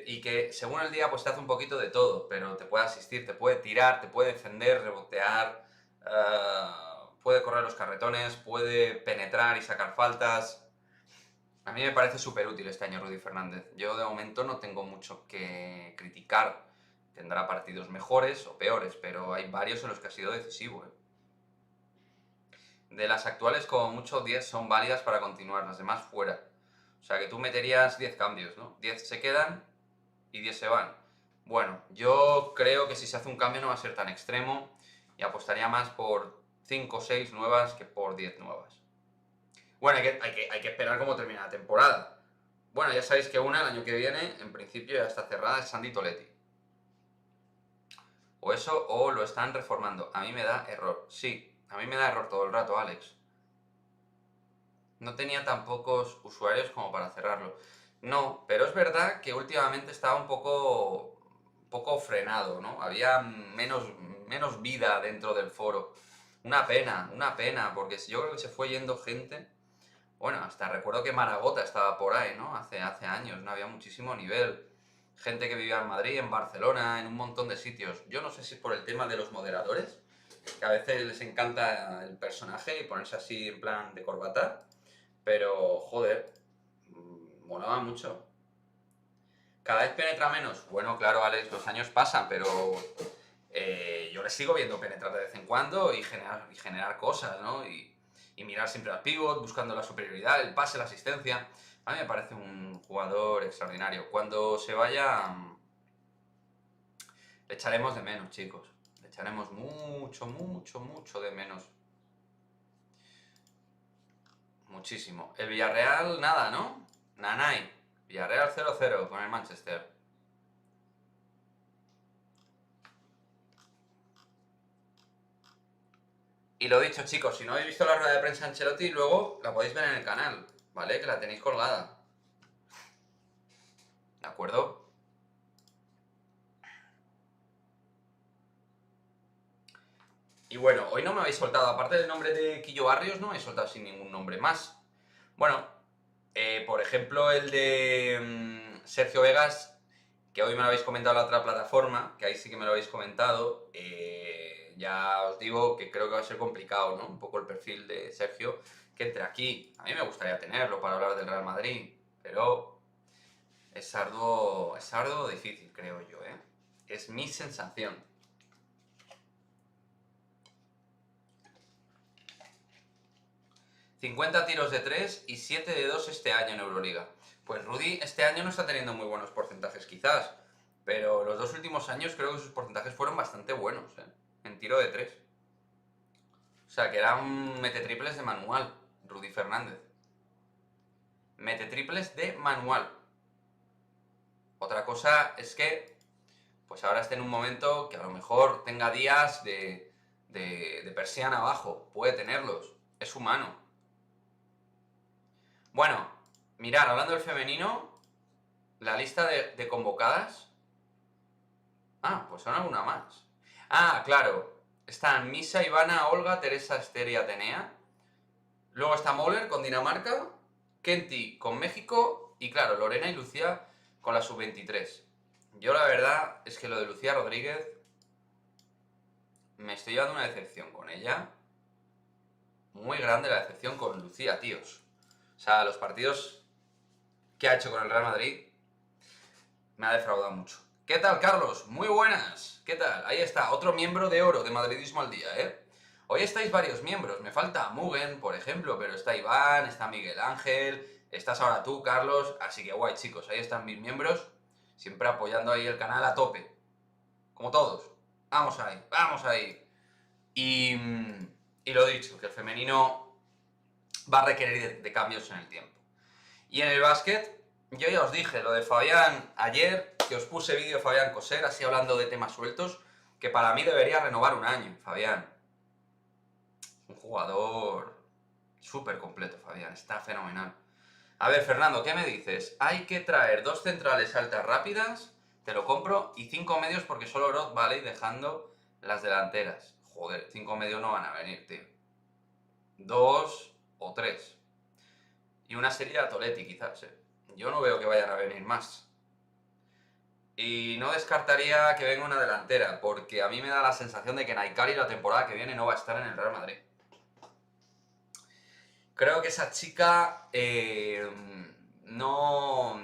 y que según el día pues te hace un poquito de todo, pero te puede asistir, te puede tirar, te puede defender, rebotear, puede correr los carretones, puede penetrar y sacar faltas. A mí me parece súper útil este año Rudy Fernández. Yo de momento no tengo mucho que criticar. Tendrá partidos mejores o peores, pero hay varios en los que ha sido decisivo. De las actuales, como mucho, 10 son válidas para continuar, las demás fuera. O sea que tú meterías 10 cambios, ¿no? 10 se quedan y 10 se van. Bueno, yo creo que si se hace un cambio no va a ser tan extremo y apostaría más por 5 o 6 nuevas que por 10 nuevas. Bueno, hay que esperar cómo termina la temporada. Bueno, ya sabéis que una el año que viene, en principio ya está cerrada, es Sandy Toletti. O eso, o lo están reformando. A mí me da error. Sí, a mí me da error todo el rato, Alex. No tenía tan pocos usuarios como para cerrarlo. No, pero es verdad que últimamente estaba un poco frenado, ¿no? Había menos vida dentro del foro. Una pena, porque yo creo que se fue yendo gente. Bueno, hasta recuerdo que Maragota estaba por ahí, ¿no? Hace años, no había muchísimo nivel. Gente que vivía en Madrid, en Barcelona, en un montón de sitios. Yo no sé si por el tema de los moderadores, que a veces les encanta el personaje y ponerse así en plan de corbata, pero joder, molaba mucho. Cada vez penetra menos. Bueno, claro, Alex, los años pasan, pero yo le sigo viendo penetrar de vez en cuando y generar cosas, ¿no? Y mirar siempre al pivot, buscando la superioridad, el pase, la asistencia. A mí me parece un jugador extraordinario. Cuando se vaya, le echaremos de menos, chicos. Le echaremos mucho de menos. Muchísimo. El Villarreal, nada, ¿no? Nanay. Villarreal 0-0 con el Manchester. Y lo dicho, chicos, si no habéis visto la rueda de prensa de Ancelotti, luego la podéis ver en el canal, ¿vale? Que la tenéis colgada. ¿De acuerdo? Y bueno, hoy no me habéis soltado, aparte del nombre de Quillo Barrios, no me habéis soltado sin ningún nombre más. Bueno, por ejemplo, el de Sergio Vegas, que hoy me lo habéis comentado en la otra plataforma, que ahí sí que me lo habéis comentado. Ya os digo que creo que va a ser complicado, ¿no? Un poco el perfil de Sergio, que entre aquí. A mí me gustaría tenerlo para hablar del Real Madrid, pero es arduo difícil, creo yo, ¿eh? Es mi sensación. 50 tiros de 3 y 7 de 2 este año en Euroliga. Pues Rudy este año no está teniendo muy buenos porcentajes quizás, pero los 2 últimos años creo que sus porcentajes fueron bastante buenos, en tiro de 3. O sea, que era un mete triples de manual, Rudy Fernández. Mete triples de manual. Otra cosa es que, pues ahora esté en un momento que a lo mejor tenga días de persiana abajo. Puede tenerlos. Es humano. Bueno, mirad, hablando del femenino, la lista de convocadas... Ah, pues son alguna más. Ah, claro. Están Misa, Ivana, Olga, Teresa, Esther y Atenea. Luego está Moller con Dinamarca, Kenty con México y claro, Lorena y Lucía con la sub-23. Yo la verdad es que lo de Lucía Rodríguez me estoy llevando una decepción con ella. Muy grande la decepción con Lucía, tíos. O sea, los partidos que ha hecho con el Real Madrid me ha defraudado mucho. ¿Qué tal, Carlos? Muy buenas. ¿Qué tal? Ahí está, otro miembro de oro de Madridismo al Día, ¿eh? Hoy estáis varios miembros. Me falta Mugen, por ejemplo, pero está Iván, está Miguel Ángel, estás ahora tú, Carlos. Así que guay, chicos, ahí están mis miembros. Siempre apoyando ahí el canal a tope. Como todos. Vamos ahí, vamos ahí. Y lo dicho, que el femenino va a requerir de cambios en el tiempo. Y en el básquet, yo ya os dije, lo de Fabián ayer, que os puse vídeo de Fabián Coser, así hablando de temas sueltos, que para mí debería renovar un año, Fabián. Un jugador súper completo, Fabián, está fenomenal. A ver, Fernando, ¿qué me dices? Hay que traer 2 centrales altas rápidas, te lo compro, y 5 medios porque solo Roth vale, y dejando las delanteras. Joder, 5 medios no van a venir, tío. 2 o 3. Y una serie a Toletti, quizás, Yo no veo que vayan a venir más. Y no descartaría que venga una delantera, porque a mí me da la sensación de que Naikari la temporada que viene no va a estar en el Real Madrid. Creo que esa chica no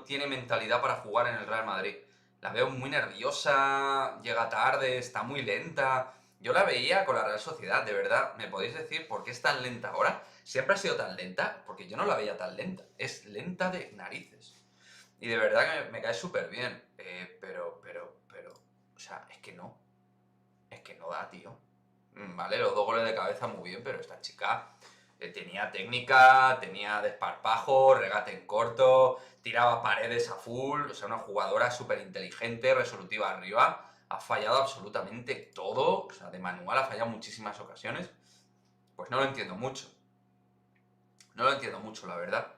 tiene mentalidad para jugar en el Real Madrid. La veo muy nerviosa, llega tarde, está muy lenta. Yo la veía con la Real Sociedad, de verdad. ¿Me podéis decir por qué es tan lenta ahora? ¿Siempre ha sido tan lenta? Porque yo no la veía tan lenta. Es lenta de narices. Y de verdad que me cae súper bien. Pero, o sea, es que no. Es que no da, tío. Vale, los 2 goles de cabeza muy bien, pero esta chica tenía técnica, tenía desparpajo, regate en corto, tiraba paredes a full, o sea, una jugadora súper inteligente, resolutiva arriba. Ha fallado absolutamente todo, o sea, de manual ha fallado muchísimas ocasiones. Pues no lo entiendo mucho. No lo entiendo mucho, la verdad.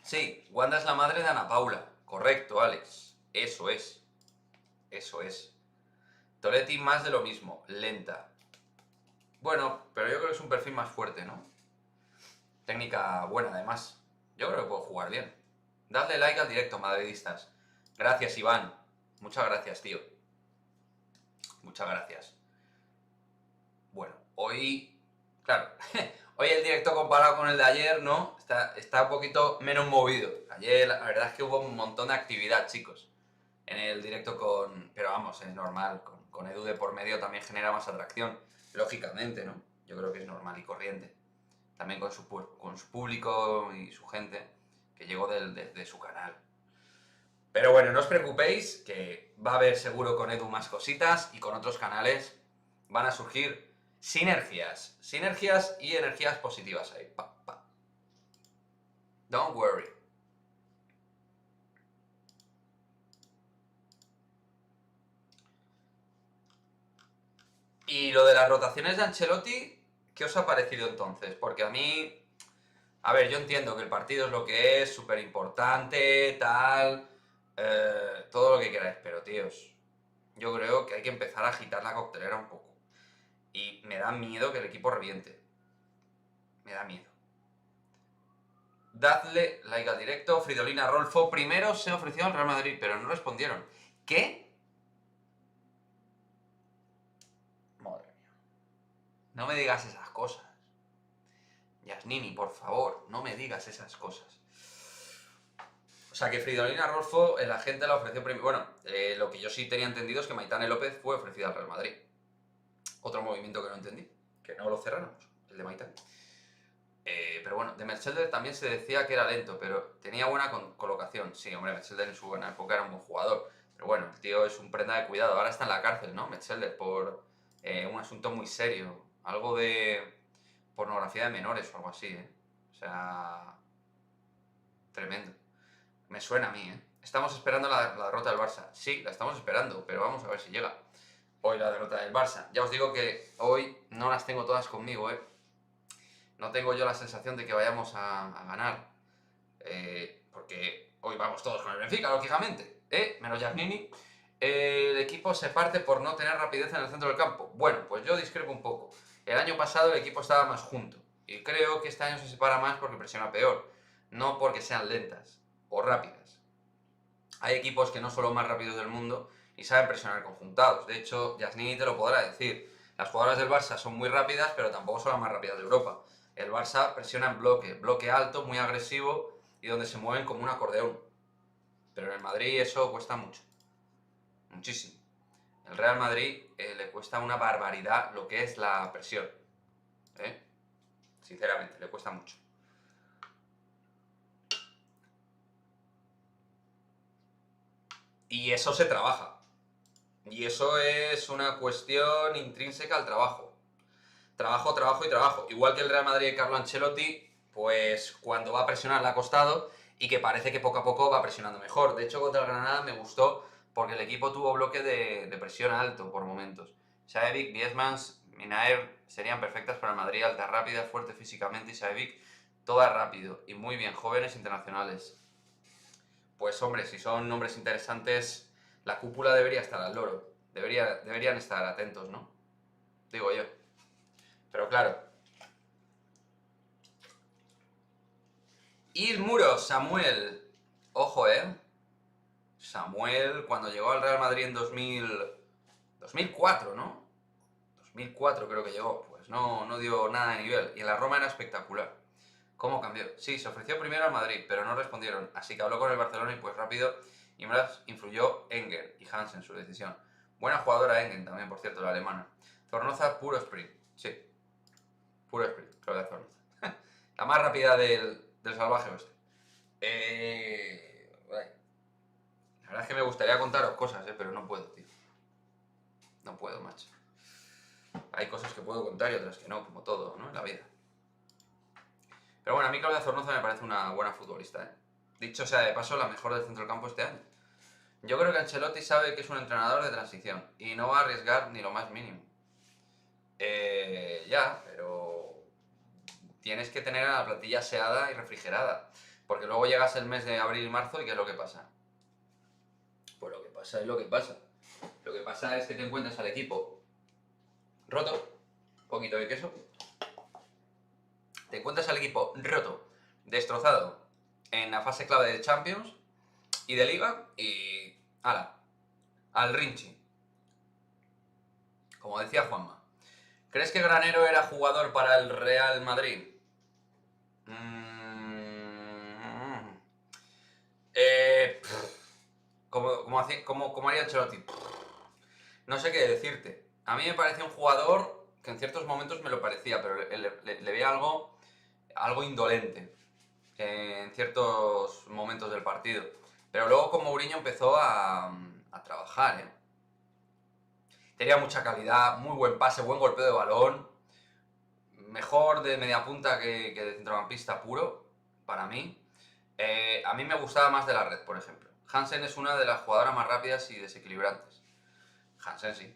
Sí, Wanda es la madre de Ana Paula. Correcto, Alex. Eso es. Eso es. Toletti más de lo mismo, lenta. Bueno, pero yo creo que es un perfil más fuerte, ¿no? Técnica buena, además. Yo creo que puedo jugar bien. Dadle like al directo, madridistas. Gracias, Iván. Muchas gracias, tío. Muchas gracias. Bueno, hoy... Claro, hoy el directo comparado con el de ayer, ¿no? Está un poquito menos movido. Ayer la verdad es que hubo un montón de actividad, chicos. En el directo con... Pero vamos, es normal. Con Edu de por medio también genera más atracción. Lógicamente, ¿no? Yo creo que es normal y corriente. También con su público y su gente que llegó de su canal. Pero bueno, no os preocupéis, que va a haber seguro con Edu más cositas y con otros canales van a surgir sinergias y energías positivas ahí. Don't worry. Y lo de las rotaciones de Ancelotti, ¿qué os ha parecido entonces? Porque a mí... A ver, yo entiendo que el partido es lo que es, súper importante, tal... todo lo que queráis, pero tíos, yo creo que hay que empezar a agitar la coctelera un poco. Y me da miedo que el equipo reviente. Me da miedo. Dadle like al directo. Fridolina Rolfo primero se ofreció al Real Madrid, pero no respondieron. ¿Qué? Madre mía. No me digas esas cosas. Yasnini, por favor, no me digas esas cosas. O sea, que Fridolina Rolfo, el agente la ofreció primero. Bueno, lo que yo sí tenía entendido es que Maitane López fue ofrecida al Real Madrid. Otro movimiento que no entendí, que no lo cerráramos, el de Maitane. Pero bueno, de Metzelder también se decía que era lento, pero tenía buena colocación. Sí, hombre, Metzelder en su buena época era un buen jugador. Pero bueno, el tío es un prenda de cuidado. Ahora está en la cárcel, ¿no? Metzelder, por un asunto muy serio. Algo de pornografía de menores o algo así, ¿eh? O sea... Tremendo. Me suena a mí, ¿eh? Estamos esperando la derrota del Barça. Sí, la estamos esperando, pero vamos a ver si llega hoy la derrota del Barça. Ya os digo que hoy no las tengo todas conmigo, ¿eh? No tengo yo la sensación de que vayamos a ganar. Porque hoy vamos todos con el Benfica, lógicamente. Menos Giannini. El equipo se parte por no tener rapidez en el centro del campo. Bueno, pues yo discrepo un poco. El año pasado el equipo estaba más junto. Y creo que este año se separa más porque presiona peor. No porque sean lentas o rápidas. Hay equipos que no son los más rápidos del mundo y saben presionar conjuntados. De hecho, Giannini te lo podrá decir. Las jugadoras del Barça son muy rápidas, pero tampoco son las más rápidas de Europa. El Barça presiona en bloque alto, muy agresivo y donde se mueven como un acordeón. Pero en el Madrid eso cuesta mucho. Muchísimo. El Real Madrid le cuesta una barbaridad lo que es la presión. Sinceramente, le cuesta mucho. Y eso se trabaja. Y eso es una cuestión intrínseca al trabajo. Trabajo, trabajo y trabajo. Igual que el Real Madrid de Carlo Ancelotti, pues cuando va a presionar le ha costado y que parece que poco a poco va presionando mejor. De hecho, contra el Granada me gustó porque el equipo tuvo bloque de presión alto por momentos. Savic, Biesmans, Minaer serían perfectas para el Madrid, alta, rápida, fuerte físicamente y Savic, todas rápido y muy bien, jóvenes internacionales. Pues hombre, si son nombres interesantes, la cúpula debería estar al loro. Deberían estar atentos, ¿no? Digo yo. Pero claro. Ir Muro, Samuel. Ojo, Samuel, cuando llegó al Real Madrid en 2004, ¿no? 2004 creo que llegó. Pues no dio nada de nivel. Y en la Roma era espectacular. ¿Cómo cambió? Sí, se ofreció primero al Madrid, pero no respondieron. Así que habló con el Barcelona y pues rápido y más influyó Engen y Hansen en su decisión. Buena jugadora Engen también, por cierto, la alemana. Zornoza, puro sprint. Sí, puro sprint, Claudia Zornoza. La más rápida del salvaje oeste. La verdad es que me gustaría contaros cosas, pero no puedo, tío. No puedo, macho. Hay cosas que puedo contar y otras que no, como todo, ¿no? En la vida. Pero bueno, a mí Claudia Zornoza me parece una buena futbolista, Dicho sea de paso, la mejor del centro del campo este año. Yo creo que Ancelotti sabe que es un entrenador de transición y no va a arriesgar ni lo más mínimo. Pero tienes que tener a la plantilla aseada y refrigerada. Porque luego llegas el mes de abril y marzo y ¿qué es lo que pasa? Pues lo que pasa es lo que pasa. Lo que pasa es que te encuentras al equipo roto, un poquito de queso, te encuentras al equipo roto, destrozado en la fase clave de Champions y de Liga y ala, al Rinchi. Como decía Juanma. ¿Crees que Granero era jugador para el Real Madrid? ¿Cómo haría Ancelotti? No sé qué decirte. A mí me parece un jugador que en ciertos momentos me lo parecía, pero le veía algo indolente en ciertos momentos del partido. Pero luego con Mourinho empezó a trabajar, Tenía mucha calidad, muy buen pase, buen golpeo de balón. Mejor de media punta que de centrocampista puro, para mí. A mí me gustaba más de la red, por ejemplo. Hansen es una de las jugadoras más rápidas y desequilibrantes. Hansen sí.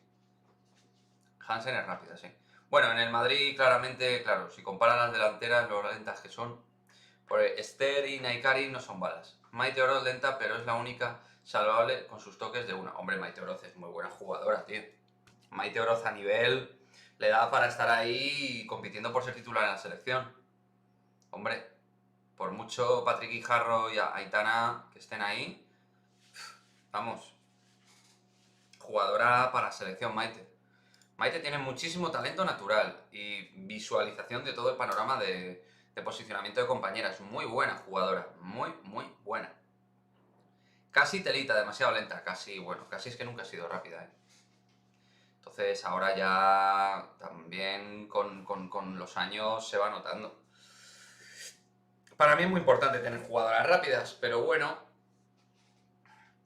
Hansen es rápida, sí. Bueno, en el Madrid, claramente, claro, si comparan las delanteras, lo lentas que son, pues Esther y Naikari no son balas. Maite Oroz lenta, pero es la única salvable con sus toques de una. Hombre, Maite Oroz es muy buena jugadora, tío. Maite Oroz a nivel le da para estar ahí compitiendo por ser titular en la selección. Hombre, por mucho Patrick Guijarro y Aitana que estén ahí, vamos, jugadora para selección Maite. Maite tiene muchísimo talento natural y visualización de todo el panorama de posicionamiento de compañeras. Muy buena jugadora, muy, muy buena. Casi telita, demasiado lenta, casi es que nunca ha sido rápida, Entonces ahora ya también con los años se va notando. Para mí es muy importante tener jugadoras rápidas, pero bueno,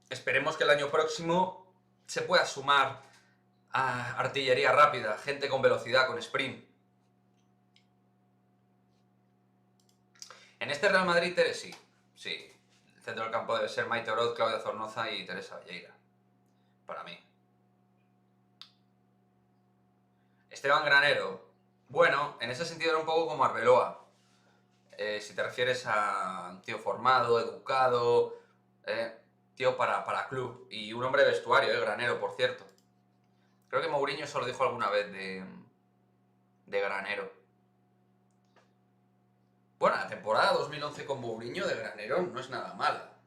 esperemos que el año próximo se pueda sumar a artillería rápida, gente con velocidad, con sprint. En este Real Madrid, sí. El centro del campo debe ser Maite Oroz, Claudia Zornoza y Teresa Valleira. Para mí. Esteban Granero. Bueno, en ese sentido era un poco como Arbeloa. Si te refieres a un tío formado, educado, tío para club. Y un hombre de vestuario, Granero, por cierto. Creo que Mourinho eso lo dijo alguna vez de Granero. Bueno, la temporada 2011 con Mourinho de Granero no es nada mala.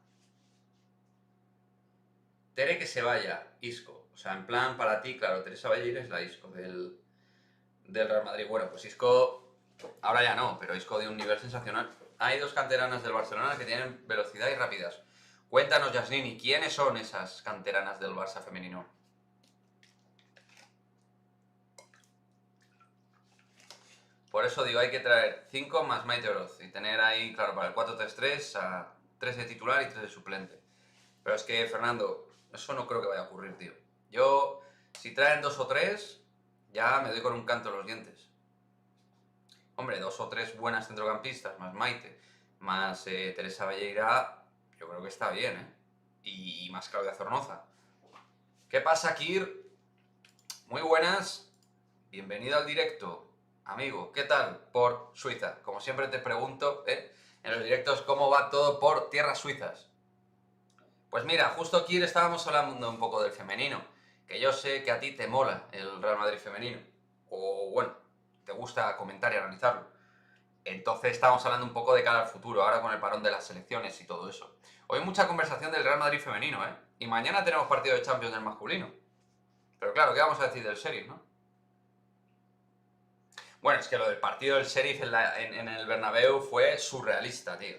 Tere que se vaya, Isco. O sea, en plan, para ti, claro, Teresa Valleir es la Isco del Real Madrid. Bueno, pues Isco, ahora ya no, pero Isco de un nivel sensacional. Hay dos canteranas del Barcelona que tienen velocidad y rapidez. Cuéntanos, Yasnini, ¿quiénes son esas canteranas del Barça femenino? Por eso digo, hay que traer 5 más Maite Oroz y tener ahí, claro, para el 4-3-3 a 3 de titular y 3 de suplente. Pero es que, Fernando, eso no creo que vaya a ocurrir, tío. Yo, si traen 2 o 3, ya me doy con un canto en los dientes. Hombre, 2 o 3 buenas centrocampistas, más Maite, más Teresa Valleira, yo creo que está bien, ¿eh? Y más Claudia Zornoza. ¿Qué pasa, Kir? Muy buenas, bienvenido al directo, amigo. ¿Qué tal por Suiza? Como siempre te pregunto, en los directos, ¿cómo va todo por tierras suizas? Pues mira, justo aquí estábamos hablando un poco del femenino, que yo sé que a ti te mola el Real Madrid femenino, o bueno, te gusta comentar y analizarlo. Entonces estábamos hablando un poco de cara al futuro, ahora con el parón de las selecciones y todo eso. Hoy mucha conversación del Real Madrid femenino, ¿eh? Y mañana tenemos partido de Champions del masculino. Pero claro, ¿qué vamos a decir del Sheriff, no? Bueno, es que lo del partido del Sheriff en el Bernabéu fue surrealista, tío.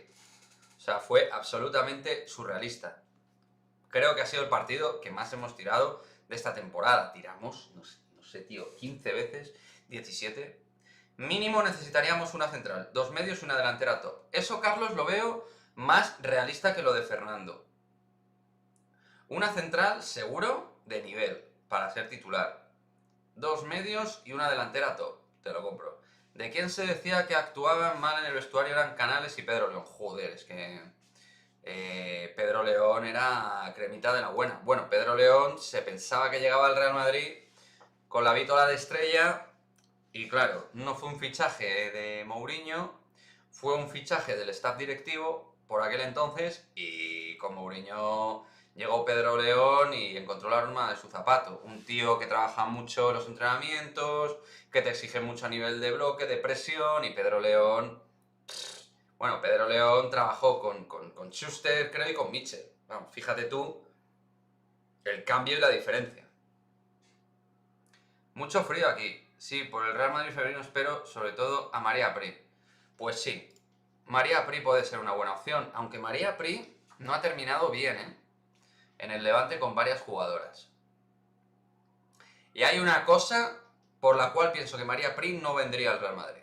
O sea, fue absolutamente surrealista. Creo que ha sido el partido que más hemos tirado de esta temporada. Tiramos, no sé, tío, 15 veces, 17. Mínimo necesitaríamos una central, 2 medios y una delantera top. Eso, Carlos, lo veo más realista que lo de Fernando. Una central seguro de nivel, para ser titular. 2 medios y una delantera top. Te lo compro. ¿De quién se decía que actuaban mal en el vestuario? Eran Canales y Pedro León. Joder, es que Pedro León era cremita de la buena. Bueno, Pedro León se pensaba que llegaba al Real Madrid con la vítola de estrella y claro, no fue un fichaje de Mourinho, fue un fichaje del staff directivo por aquel entonces y con Mourinho llegó Pedro León y encontró la arma de su zapato. Un tío que trabaja mucho en los entrenamientos, que te exige mucho a nivel de bloque, de presión y Pedro León... Bueno, Pedro León trabajó con Schuster, creo, y con Mitchell. Vamos, fíjate tú el cambio y la diferencia. Mucho frío aquí. Sí, por el Real Madrid femenino espero sobre todo a María Pri. Pues sí, María Pri puede ser una buena opción, aunque María Pri no ha terminado bien, ¿eh? En el Levante con varias jugadoras. Y hay una cosa por la cual pienso que María Pri no vendría al Real Madrid.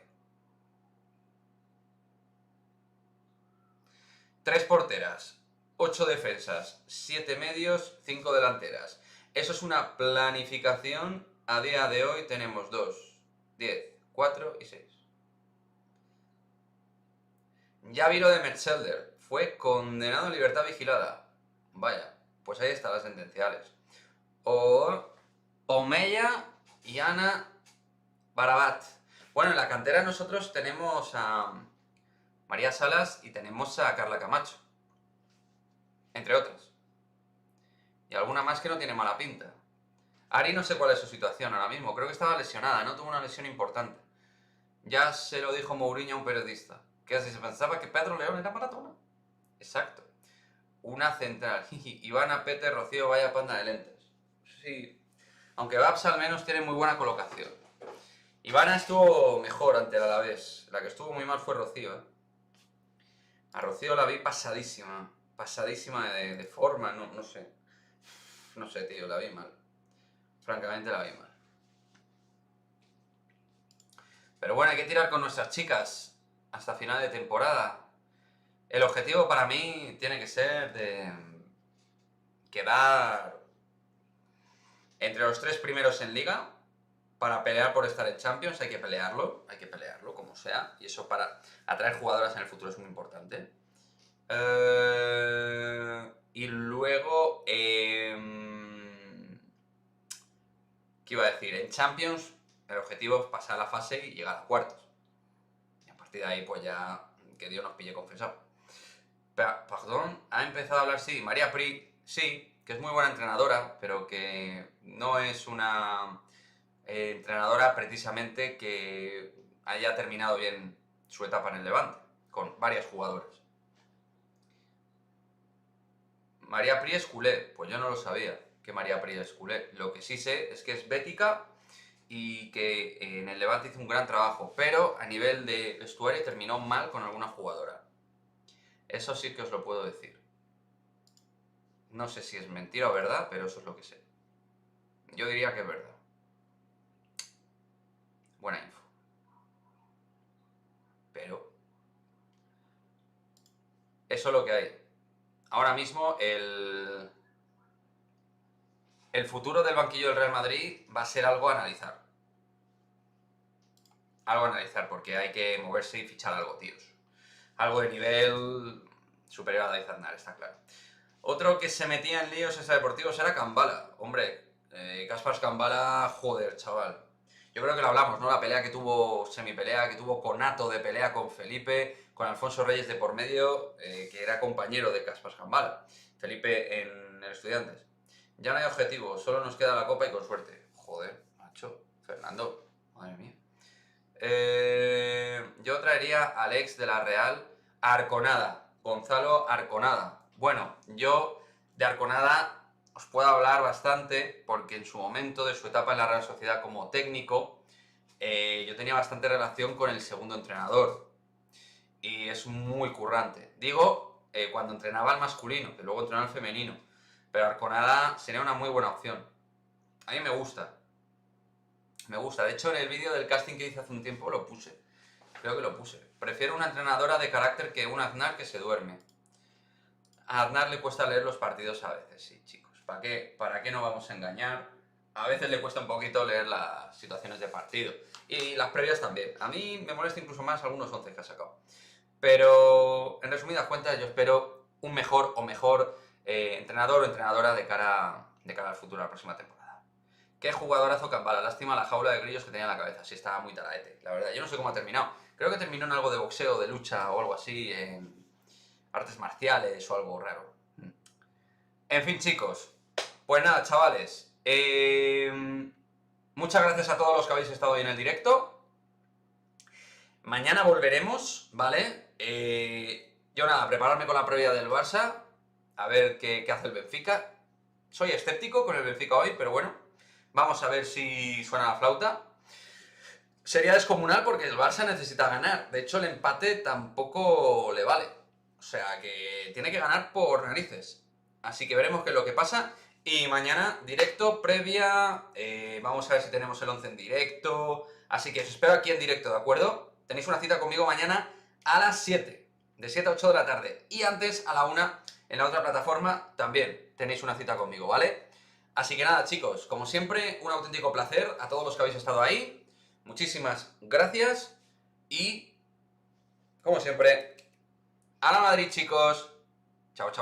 3 porteras, 8 defensas, 7 medios, 5 delanteras. Eso es una planificación. A día de hoy tenemos 2, 10, 4 y 6. Ya vi lo de Metzelder. Fue condenado a libertad vigilada. Vaya, pues ahí están las sentenciales. O Omeya y Ana Barabat. Bueno, en la cantera nosotros tenemos a María Salas y tenemos a Carla Camacho. Entre otras. Y alguna más que no tiene mala pinta. Ari no sé cuál es su situación ahora mismo. Creo que estaba lesionada, no tuvo una lesión importante. Ya se lo dijo Mourinho a un periodista. Que así se pensaba que Pedro León era maratona. Exacto. Una central. Ivana, Pete, Rocío, vaya panda de lentes. Sí. Aunque Babs al menos tiene muy buena colocación. Ivana estuvo mejor ante el Alavés. La que estuvo muy mal fue Rocío, ¿eh? A Rocío la vi pasadísima. Pasadísima de forma, no sé. No sé, tío, la vi mal. Francamente la vi mal. Pero bueno, hay que tirar con nuestras chicas hasta final de temporada. El objetivo para mí tiene que ser de quedar entre los 3 primeros en liga. Para pelear por estar en Champions hay que pelearlo como sea. Y eso para atraer jugadoras en el futuro es muy importante. Y luego... ¿qué iba a decir? En Champions El objetivo es pasar la fase y llegar a cuartos. Y a partir de ahí, pues ya, que Dios nos pille confesado. Perdón, ha empezado a hablar, sí, María Pri, sí, que es muy buena entrenadora, pero que no es una entrenadora precisamente que haya terminado bien su etapa en el Levante, con varias jugadoras. María Pri es culé, pues yo no lo sabía que María Pri es culé. Lo que sí sé es que es bética y que en el Levante hizo un gran trabajo, pero a nivel de vestuario terminó mal con alguna jugadora. Eso sí que os lo puedo decir. No sé si es mentira o verdad, pero eso es lo que sé. Yo diría que es verdad. Buena info. Pero eso es lo que hay. Ahora mismo el futuro del banquillo del Real Madrid va a ser algo a analizar. Algo a analizar, porque hay que moverse y fichar algo, tíos. Algo de nivel superior a David Aznar, está claro. Otro que se metía en líos extradeportivos era Cambala. Hombre, Kaspars Cambala, joder, chaval. Yo creo que lo hablamos, ¿no? La pelea que tuvo, semipelea que tuvo Conato de pelea con Felipe, con Alfonso Reyes de por medio, que era compañero de Kaspars Cambala. Felipe en Estudiantes. Ya no hay objetivo, solo nos queda la copa y con suerte. Joder, macho, Fernando, madre mía. Yo traería al ex de la Real, Arconada, Gonzalo Arconada. Bueno, yo de Arconada os puedo hablar bastante porque en su momento de su etapa en la Real Sociedad como técnico, yo tenía bastante relación con el segundo entrenador y es muy currante. Digo, cuando entrenaba al masculino, que luego entrenaba al femenino, pero Arconada sería una muy buena opción. A mí me gusta. Me gusta. De hecho, en el vídeo del casting que hice hace un tiempo lo puse. Creo que lo puse. Prefiero una entrenadora de carácter que un Aznar que se duerme. A Aznar le cuesta leer los partidos a veces, sí, chicos. ¿Para qué no vamos a engañar? A veces le cuesta un poquito leer las situaciones de partido. Y las previas también. A mí me molesta incluso más algunos 11 que ha sacado. Pero, en resumidas cuentas, yo espero un mejor entrenador o entrenadora de cara al futuro, a la próxima temporada. Qué jugadorazo Cambala, lástima la jaula de grillos que tenía en la cabeza, sí estaba muy talaete, la verdad. Yo no sé cómo ha terminado, creo que terminó en algo de boxeo, de lucha o algo así, en artes marciales o algo raro. En fin, chicos, pues nada, chavales, muchas gracias a todos los que habéis estado hoy en el directo. Mañana volveremos, ¿vale? Yo nada, prepararme con la previa del Barça, a ver qué hace el Benfica. Soy escéptico con el Benfica hoy, pero bueno. Vamos a ver si suena la flauta. Sería descomunal porque el Barça necesita ganar. De hecho, el empate tampoco le vale. O sea, que tiene que ganar por narices. Así que veremos qué es lo que pasa. Y mañana, directo, previa. Vamos a ver si tenemos el 11 en directo. Así que os espero aquí en directo, ¿de acuerdo? Tenéis una cita conmigo mañana a las 7. De 7 a 8 de la tarde. Y antes, a la 1, en la otra plataforma, también tenéis una cita conmigo, ¿vale? Así que nada, chicos, como siempre, un auténtico placer a todos los que habéis estado ahí. Muchísimas gracias y, como siempre, ¡a la Madrid, chicos! Chao, chao.